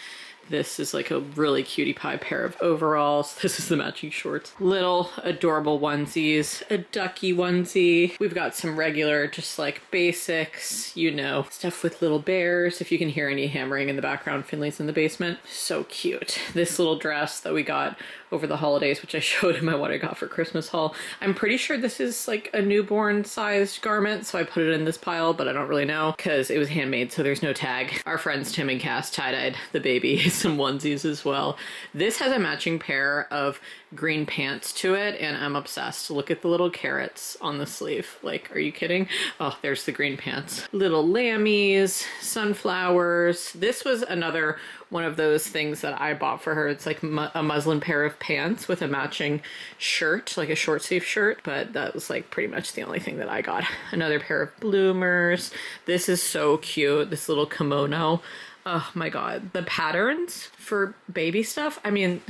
This is like a really cutie pie pair of overalls. This is the matching shorts. Little adorable onesies, a ducky onesie. We've got some regular, just like basics, you know, stuff with little bears. If you can hear any hammering in the background, Finley's in the basement. So cute. This little dress that we got over the holidays, which I showed in my what I got for Christmas haul. I'm pretty sure this is like a newborn sized garment, so I put it in this pile, but I don't really know because it was handmade, so there's no tag. Our friends Tim and Cass tie-dyed the baby some onesies as well. This has a matching pair of green pants to it, and I'm obsessed. Look at the little carrots on the sleeve. Like, are you kidding? Oh, there's the green pants. Little lammies, sunflowers. This was another one of those things that I bought for her. It's like a muslin pair of pants with a matching shirt, like a short sleeve shirt, but that was like pretty much the only thing that I got. Another pair of bloomers. This is so cute, this little kimono. Oh my God, the patterns for baby stuff, I mean,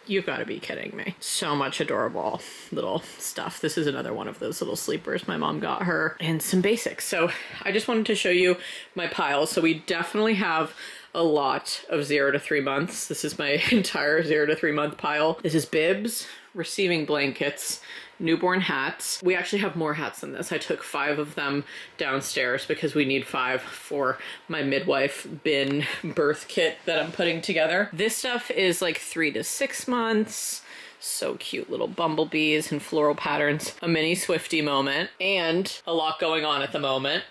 you've got to be kidding me. So much adorable little stuff. This is another one of those little sleepers my mom got her, and some basics. So I just wanted to show you my pile. So we definitely have a lot of 0 to 3 months. This is my entire 0 to 3 month pile. This is bibs, receiving blankets, newborn hats. We actually have more hats than this. I took 5 of them downstairs because we need 5 for my midwife bin birth kit that I'm putting together. This stuff is like 3 to 6 months. So cute, little bumblebees and floral patterns. A mini Swiftie moment, and a lot going on at the moment.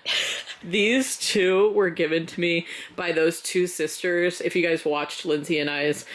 These 2 were given to me by those 2 sisters. If you guys watched Lindsay and I's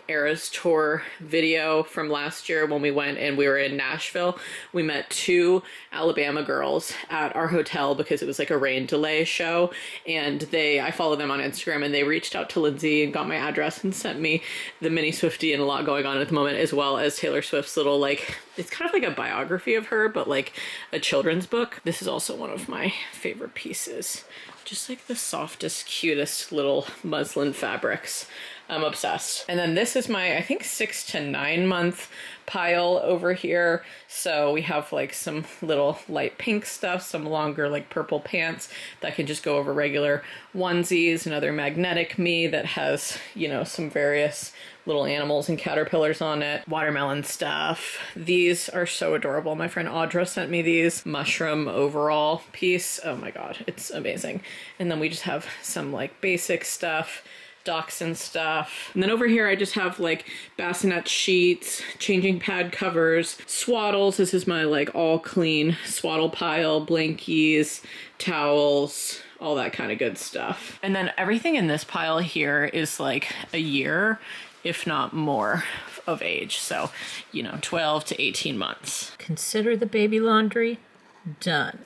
Eras Tour video from last year when we went and we were in Nashville, we met 2 Alabama girls at our hotel because it was like a rain delay show, and I follow them on Instagram, and they reached out to Lindsay and got my address and sent me the mini Swiftie and a lot going on at the moment, as well as Taylor Swift's little, like, it's kind of like a biography of her, but like a children's book. This is also one of my favorite pieces just like the softest, cutest little muslin fabrics. I'm obsessed. And then this is my, I think, 6 to 9 month pile over here. So we have like some little light pink stuff, some longer like purple pants that can just go over regular onesies, another magnetic me that has, you know, some various little animals and caterpillars on it, watermelon stuff. These are so adorable. My friend Audra sent me these mushroom overall piece. Oh my God, it's amazing. And then we just have some like basic stuff, dachshund stuff. And then over here I just have like bassinet sheets, changing pad covers, swaddles. This is my like all clean swaddle pile, blankies, towels, all that kind of good stuff. And then everything in this pile here is like a year, if not more, of age. So, you know, 12 to 18 months. Consider the baby laundry done.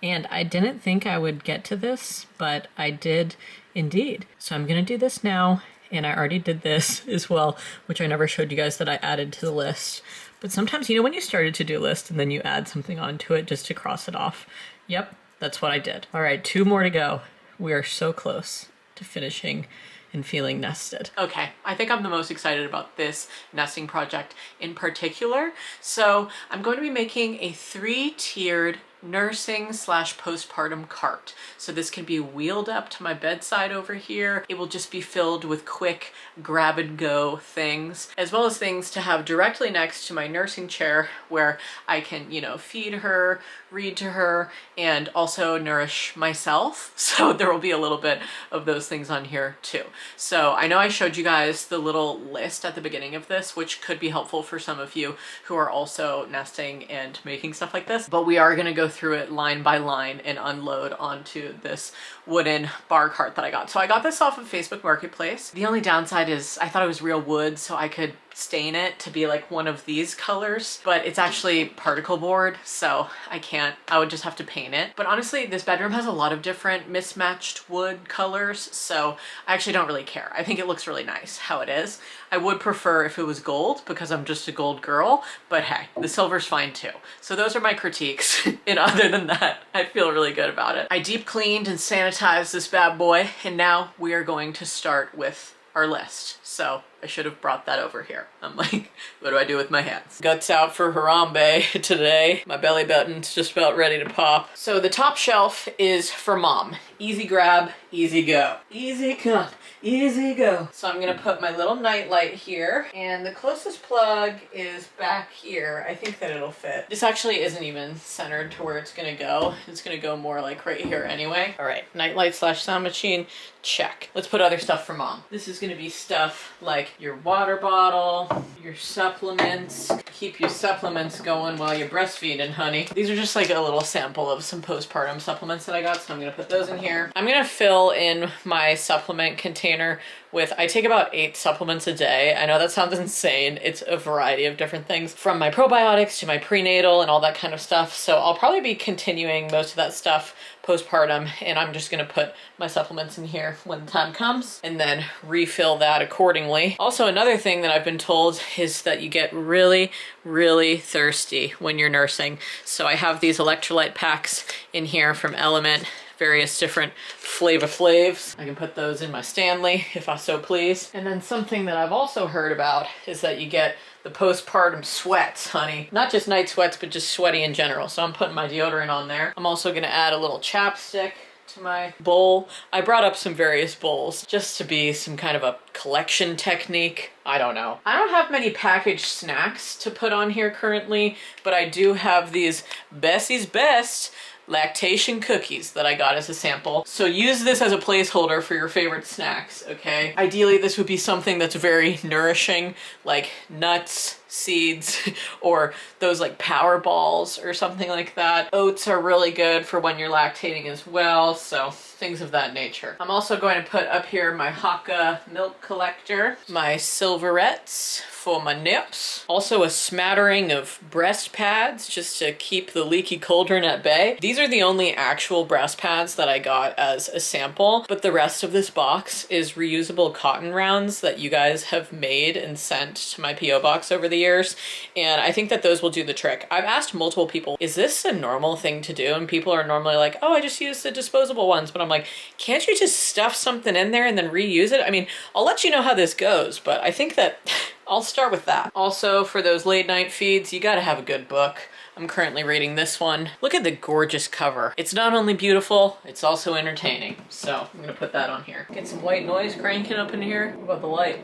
And I didn't think I would get to this, but I did indeed. So I'm gonna do this now, and I already did this as well, which I never showed you guys that I added to the list. But sometimes, you know, when you start a to-do list and then you add something onto it just to cross it off. Yep, that's what I did. All right, 2 more to go. We are so close to finishing and feeling nested. Okay, I think I'm the most excited about this nesting project in particular. So I'm going to be making a 3-tiered nursing slash postpartum cart. So this can be wheeled up to my bedside over here. It will just be filled with quick grab and go things, as well as things to have directly next to my nursing chair where I can, you know, feed her, read to her, and also nourish myself. So there will be a little bit of those things on here too. So I know I showed you guys the little list at the beginning of this, which could be helpful for some of you who are also nesting and making stuff like this, but we are gonna go through it line by line and unload onto this wooden bar cart that I got. So I got this off of Facebook Marketplace. The only downside is I thought it was real wood, so I could stain it to be like one of these colors, but it's actually particle board, so I would just have to paint it. But honestly, this bedroom has a lot of different mismatched wood colors, so I actually don't really care. I think it looks really nice how it is. I would prefer if it was gold because I'm just a gold girl, but hey, the silver's fine too. So those are my critiques. And other than that, I feel really good about it. I deep cleaned and sanitized this bad boy, and now we are going to start with our list. So I should have brought that over here. I'm like, what do I do with my hands? Guts out for Harambe today. My belly button's just about ready to pop. So the top shelf is for mom. Easy grab, easy go. Easy come, easy go. So I'm gonna put my little night light here, and the closest plug is back here. I think that it'll fit. This actually isn't even centered to where it's gonna go. It's gonna go more like right here anyway. All right, night light slash sound machine, check. Let's put other stuff for mom. This is gonna be stuff like your water bottle, your supplements. Keep your supplements going while you're breastfeeding, honey. These are just like a little sample of some postpartum supplements that I got, so I'm gonna put those in here. I'm gonna fill in my supplement container with, I take about 8 supplements a day. I know that sounds insane. It's a variety of different things, from my probiotics to my prenatal and all that kind of stuff. So I'll probably be continuing most of that stuff postpartum, and I'm just gonna put my supplements in here when the time comes and then refill that accordingly. Also, another thing that I've been told is that you get really, really thirsty when you're nursing. So I have these electrolyte packs in here from Element, various different Flava Flavs. I can put those in my Stanley if I so please. And then something that I've also heard about is that you get the postpartum sweats, honey. Not just night sweats, but just sweaty in general. So I'm putting my deodorant on there. I'm also gonna add a little chapstick to my bowl. I brought up some various bowls just to be some kind of a collection technique. I don't know. I don't have many packaged snacks to put on here currently, but I do have these Bessie's Best lactation cookies that I got as a sample. So use this as a placeholder for your favorite snacks, okay? Ideally, this would be something that's very nourishing, like nuts, seeds, or those like power balls or something like that. Oats are really good for when you're lactating as well, so things of that nature. I'm also going to put up here my Haka milk collector, my silverettes for my nips, also a smattering of breast pads just to keep the leaky cauldron at bay. These are the only actual breast pads that I got as a sample, but the rest of this box is reusable cotton rounds that you guys have made and sent to my P.O. box over the years, and I think that those will do the trick. I've asked multiple people, is this a normal thing to do? And people are normally like, oh, I just use the disposable ones. But I'm like, can't you just stuff something in there and then reuse it? I mean, I'll let you know how this goes, but I think that I'll start with that. Also, for those late night feeds, you gotta have a good book. I'm currently reading this one. Look at the gorgeous cover. It's not only beautiful, it's also entertaining. So I'm gonna put that on here. Get some white noise cranking up in here. What about the light?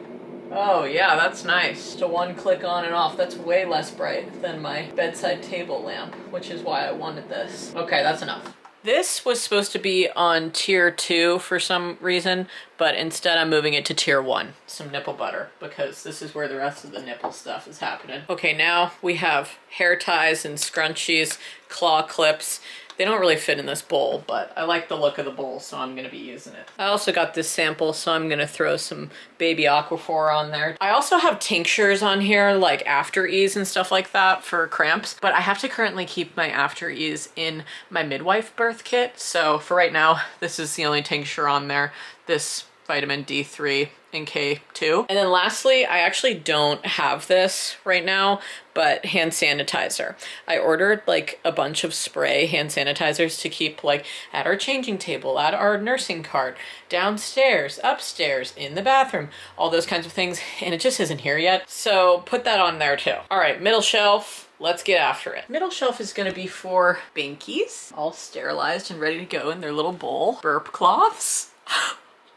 Oh yeah, that's nice. Just a one click on and off. That's way less bright than my bedside table lamp, which is why I wanted this. Okay, that's enough. This was supposed to be on tier 2 for some reason, but instead I'm moving it to tier 1. Some nipple butter, because this is where the rest of the nipple stuff is happening. Okay, now we have hair ties and scrunchies, claw clips. They don't really fit in this bowl, but I like the look of the bowl, so I'm gonna be using it. I also got this sample, so I'm gonna throw some baby Aquaphor on there. I also have tinctures on here, like After Ease and stuff like that for cramps, but I have to currently keep my After Ease in my midwife birth kit. So for right now, this is the only tincture on there. This vitamin D3 and K2. And then lastly, I actually don't have this right now, but hand sanitizer. I ordered like a bunch of spray hand sanitizers to keep like at our changing table, at our nursing cart, downstairs, upstairs, in the bathroom, all those kinds of things, and it just isn't here yet. So put that on there too. All right, middle shelf. Let's get after it. Middle shelf is gonna be for binkies, all sterilized and ready to go in their little bowl. Burp cloths.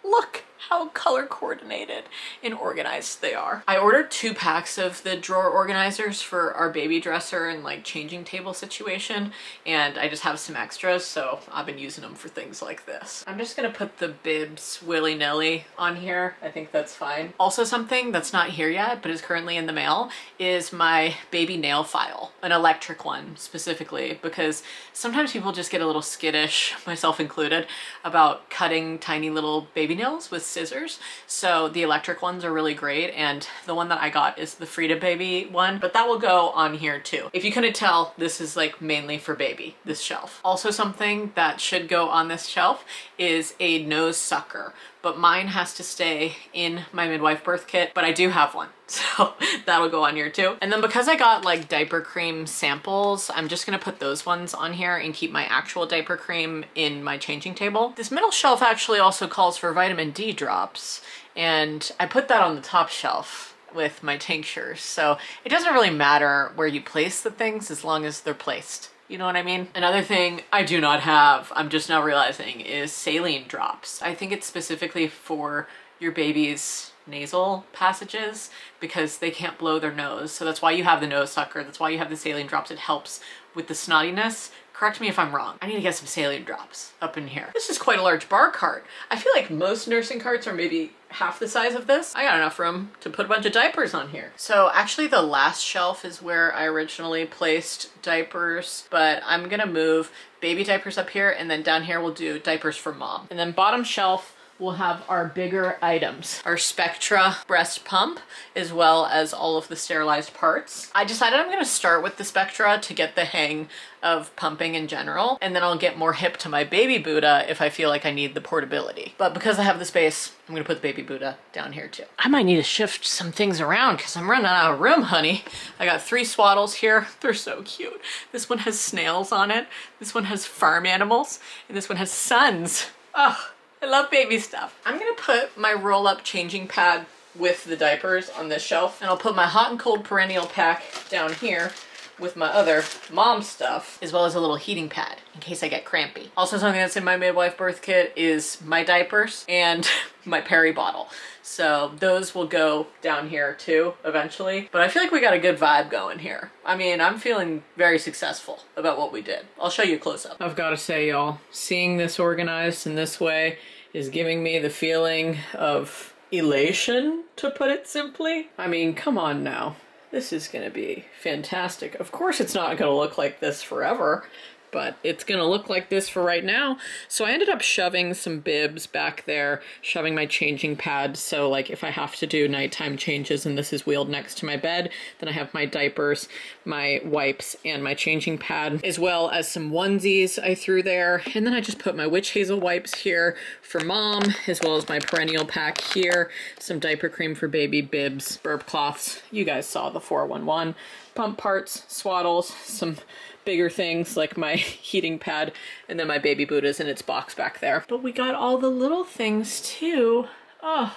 Look how color coordinated and organized they are. I ordered 2 packs of the drawer organizers for our baby dresser and like changing table situation, and I just have some extras, so I've been using them for things like this. I'm just gonna put the bibs willy-nilly on here. I think that's fine. Also, something that's not here yet but is currently in the mail is my baby nail file, an electric one specifically, because sometimes people just get a little skittish, myself included, about cutting tiny little baby nails with scissors. So the electric ones are really great, and the one that I got is the Frida Baby one, but that will go on here too. If you couldn't tell, this is like mainly for baby, this shelf. Also, something that should go on this shelf is a nose sucker, but mine has to stay in my midwife birth kit, but I do have one, so that'll go on here too. And then because I got like diaper cream samples, I'm just gonna put those ones on here and keep my actual diaper cream in my changing table. This middle shelf actually also calls for vitamin D drops, and I put that on the top shelf with my tinctures, so it doesn't really matter where you place the things as long as they're placed. You know what I mean? Another thing I do not have, I'm just now realizing, is saline drops. I think it's specifically for your baby's nasal passages because they can't blow their nose. So that's why you have the nose sucker. That's why you have the saline drops. It helps with the snottiness. Correct me if I'm wrong. I need to get some saline drops up in here. This is quite a large bar cart. I feel like most nursing carts are maybe half the size of this. I got enough room to put a bunch of diapers on here. So actually the last shelf is where I originally placed diapers, but I'm gonna move baby diapers up here, and then down here we'll do diapers for mom. And then bottom shelf, we'll have our bigger items, our Spectra breast pump, as well as all of the sterilized parts. I decided I'm gonna start with the Spectra to get the hang of pumping in general, and then I'll get more hip to my baby Buddha if I feel like I need the portability. But because I have the space, I'm gonna put the baby Buddha down here too. I might need to shift some things around because I'm running out of room, honey. I got 3 swaddles here. They're so cute. This one has snails on it. This one has farm animals, and this one has suns. Oh, I love baby stuff. I'm gonna put my roll-up changing pad with the diapers on this shelf, and I'll put my hot and cold perennial pack down here with my other mom stuff, as well as a little heating pad in case I get crampy. Also, something that's in my midwife birth kit is my diapers and my peri bottle. So those will go down here too eventually, but I feel like we got a good vibe going here. I mean, I'm feeling very successful about what we did. I'll show you a close-up. I've got to say, y'all, seeing this organized in this way is giving me the feeling of elation, to put it simply. I mean, come on now. This is gonna be fantastic. Of course it's not gonna look like this forever, but it's gonna look like this for right now. So I ended up shoving some bibs back there, shoving my changing pad. So like if I have to do nighttime changes and this is wheeled next to my bed, then I have my diapers, my wipes, and my changing pad, as well as some onesies I threw there. And then I just put my witch hazel wipes here for mom, as well as my perennial pack here, some diaper cream for baby, bibs, burp cloths. You guys saw the 411, pump parts, swaddles, some bigger things like my heating pad, and then my baby Buddha's in its box back there. But we got all the little things too. Oh,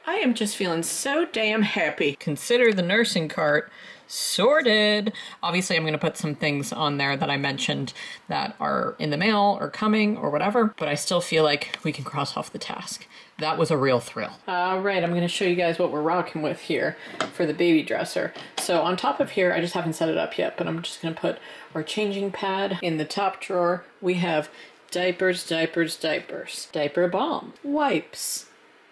I am just feeling so damn happy. Consider the nursing cart sorted. Obviously, I'm going to put some things on there that I mentioned that are in the mail or coming or whatever, but I still feel like we can cross off the task. That was a real thrill. All right, I'm going to show you guys what we're rocking with here for the baby dresser. So on top of here, I just haven't set it up yet, but I'm just going to put our changing pad. In the top drawer, we have diapers, diapers, diapers, diaper balm, wipes,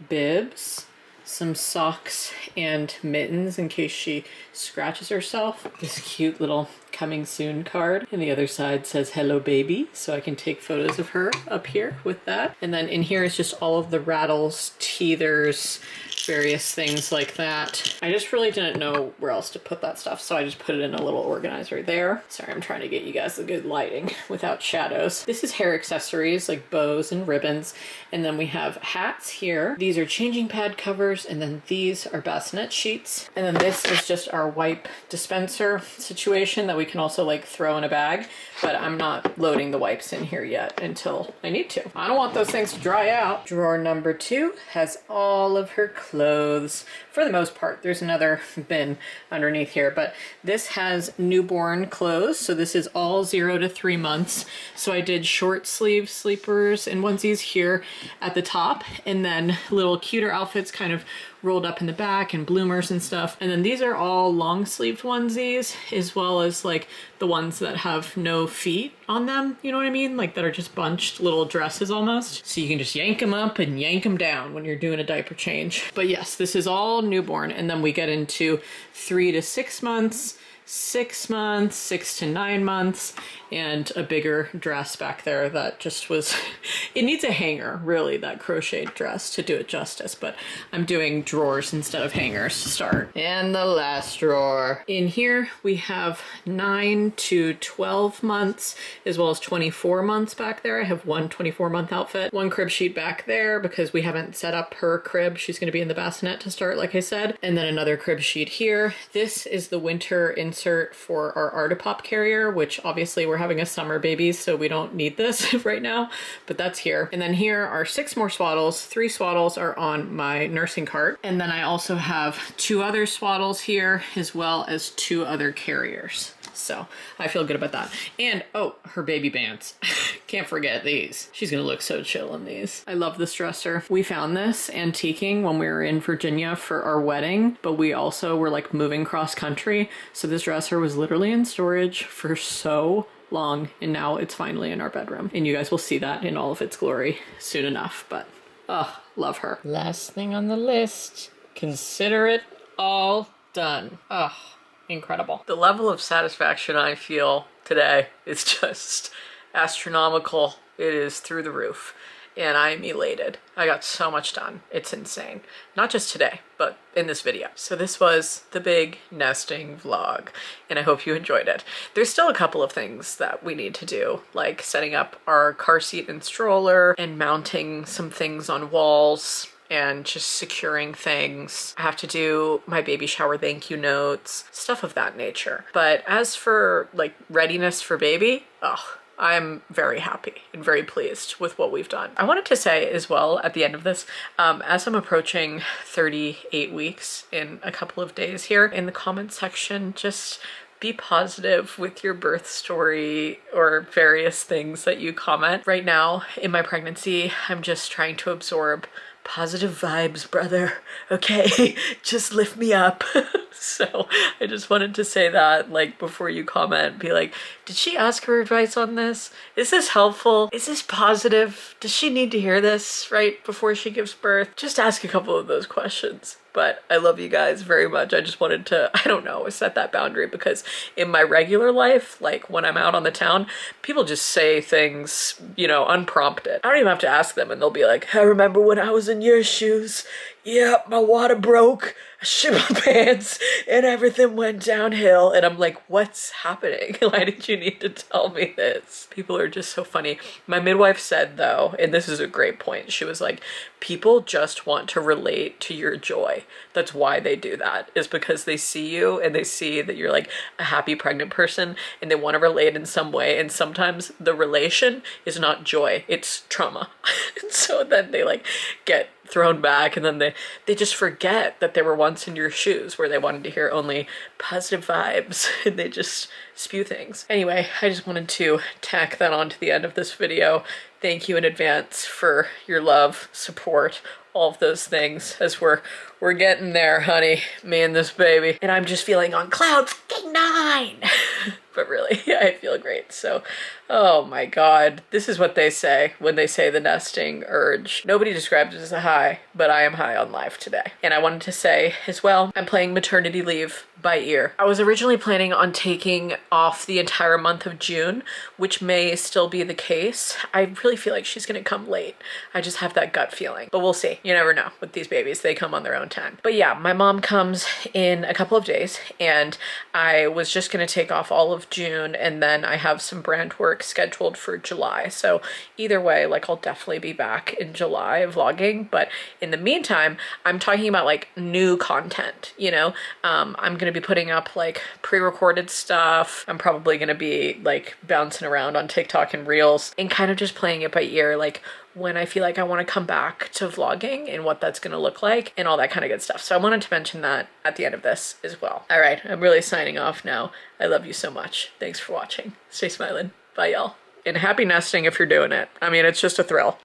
bibs, some socks and mittens in case she scratches herself. This cute little coming soon card. And the other side says hello baby, so I can take photos of her up here with that. And then in here is just all of the rattles, teethers, various things like that. I just really didn't know where else to put that stuff, so I just put it in a little organizer there. Sorry, I'm trying to get you guys the good lighting without shadows. This is hair accessories like bows and ribbons, and then we have hats here. These are changing pad covers, and then these are bassinet sheets. And then this is just our wipe dispenser situation that we can also like throw in a bag, but I'm not loading the wipes in here yet until I need to. I don't want those things to dry out. Drawer number 2 has all of her clothes for the most part. There's another bin underneath here, but this has newborn clothes. So this is all 0 to 3 months. So I did short sleeve sleepers and onesies here at the top, and then little cuter outfits kind of rolled up in the back and bloomers and stuff. And then these are all long sleeved onesies, as well as like the ones that have no feet on them, you know what I mean? Like that are just bunched little dresses almost. So you can just yank them up and yank them down when you're doing a diaper change. But yes, this is all newborn. And then we get into 3 to 6 months, 6 months, 6 to 9 months, and a bigger dress back there that just was, it needs a hanger, really, that crocheted dress to do it justice, but I'm doing drawers instead of hangers to start. And the last drawer. In here, we have 9 to 12 months, as well as 24 months back there. I have one 24-month outfit, one crib sheet back there because we haven't set up her crib. She's gonna be in the bassinet to start, like I said, and then another crib sheet here. This is the winter insert for our Artipop carrier, which obviously we're having a summer baby, so we don't need this right now, but that's here. And then here are 6 more swaddles. 3 swaddles are on my nursing cart. And then I also have 2 other swaddles here, as well as 2 other carriers. So I feel good about that. And oh, her baby bands. Can't forget these. She's gonna look so chill in these. I love this dresser. We found this antiquing when we were in Virginia for our wedding, but we also were like moving cross country. So this dresser was literally in storage for so long, and now it's finally in our bedroom. And you guys will see that in all of its glory soon enough, but oh, love her. Last thing on the list, consider it all done. Oh, incredible. The level of satisfaction I feel today is just astronomical. It is through the roof. And I'm elated. I got so much done. It's insane. Not just today, but in this video. So this was the big nesting vlog, and I hope you enjoyed it. There's still a couple of things that we need to do, like setting up our car seat and stroller and mounting some things on walls and just securing things. I have to do my baby shower thank you notes, stuff of that nature. But as for like readiness for baby, oh, I'm very happy and very pleased with what we've done. I wanted to say as well at the end of this, as I'm approaching 38 weeks in a couple of days here, in the comment section, just be positive with your birth story or various things that you comment. Right now in my pregnancy, I'm just trying to absorb positive vibes, brother. Okay, just lift me up. So I just wanted to say that, like, before you comment, be like, did she ask her advice on this? Is this helpful? Is this positive? Does she need to hear this right before she gives birth? Just ask a couple of those questions. but I love you guys very much. I just wanted to, I don't know, set that boundary because in my regular life, like when I'm out on the town, people just say things, you know, unprompted. I don't even have to ask them and they'll be like, I remember when I was in your shoes. Yep, my water broke, I shit my pants, and everything went downhill. And I'm like, what's happening? Why did you need to tell me this? People are just so funny. My midwife said though, and this is a great point, she was like, people just want to relate to your joy. That's why they do that, is because they see you and they see that you're like a happy pregnant person and they want to relate in some way. And sometimes the relation is not joy, it's trauma. And so then they like get thrown back and then they just forget that they were once in your shoes where they wanted to hear only positive vibes and they just spew things. Anyway, I just wanted to tack that on to the end of this video. Thank you in advance for your love, support, all of those things as we're getting there, honey, me and this baby. And I'm just feeling on cloud fucking 9. But really, yeah, I feel great. So, oh my God, this is what they say when they say the nesting urge. Nobody describes it as a high, but I am high on life today. And I wanted to say as well, I'm playing maternity leave by ear. I was originally planning on taking off the entire month of June, which may still be the case. I really feel like she's gonna come late. I just have that gut feeling, but we'll see. You never know with these babies, they come on their own time. But yeah, my mom comes in a couple of days and I was just gonna take off all of June and then I have some brand work scheduled for July. So either way, like I'll definitely be back in July vlogging, but in the meantime, I'm talking about like new content, you know? I'm gonna be putting up like pre-recorded stuff. I'm probably gonna be like bouncing around on TikTok and Reels and kind of just playing it by ear, like when I feel like I want to come back to vlogging and what that's going to look like and all that kind of good stuff. So I wanted to mention that at the end of this as well. All right, I'm really signing off now. I love you so much. Thanks for watching. Stay smiling. Bye, y'all. And happy nesting if you're doing it. I mean, it's just a thrill.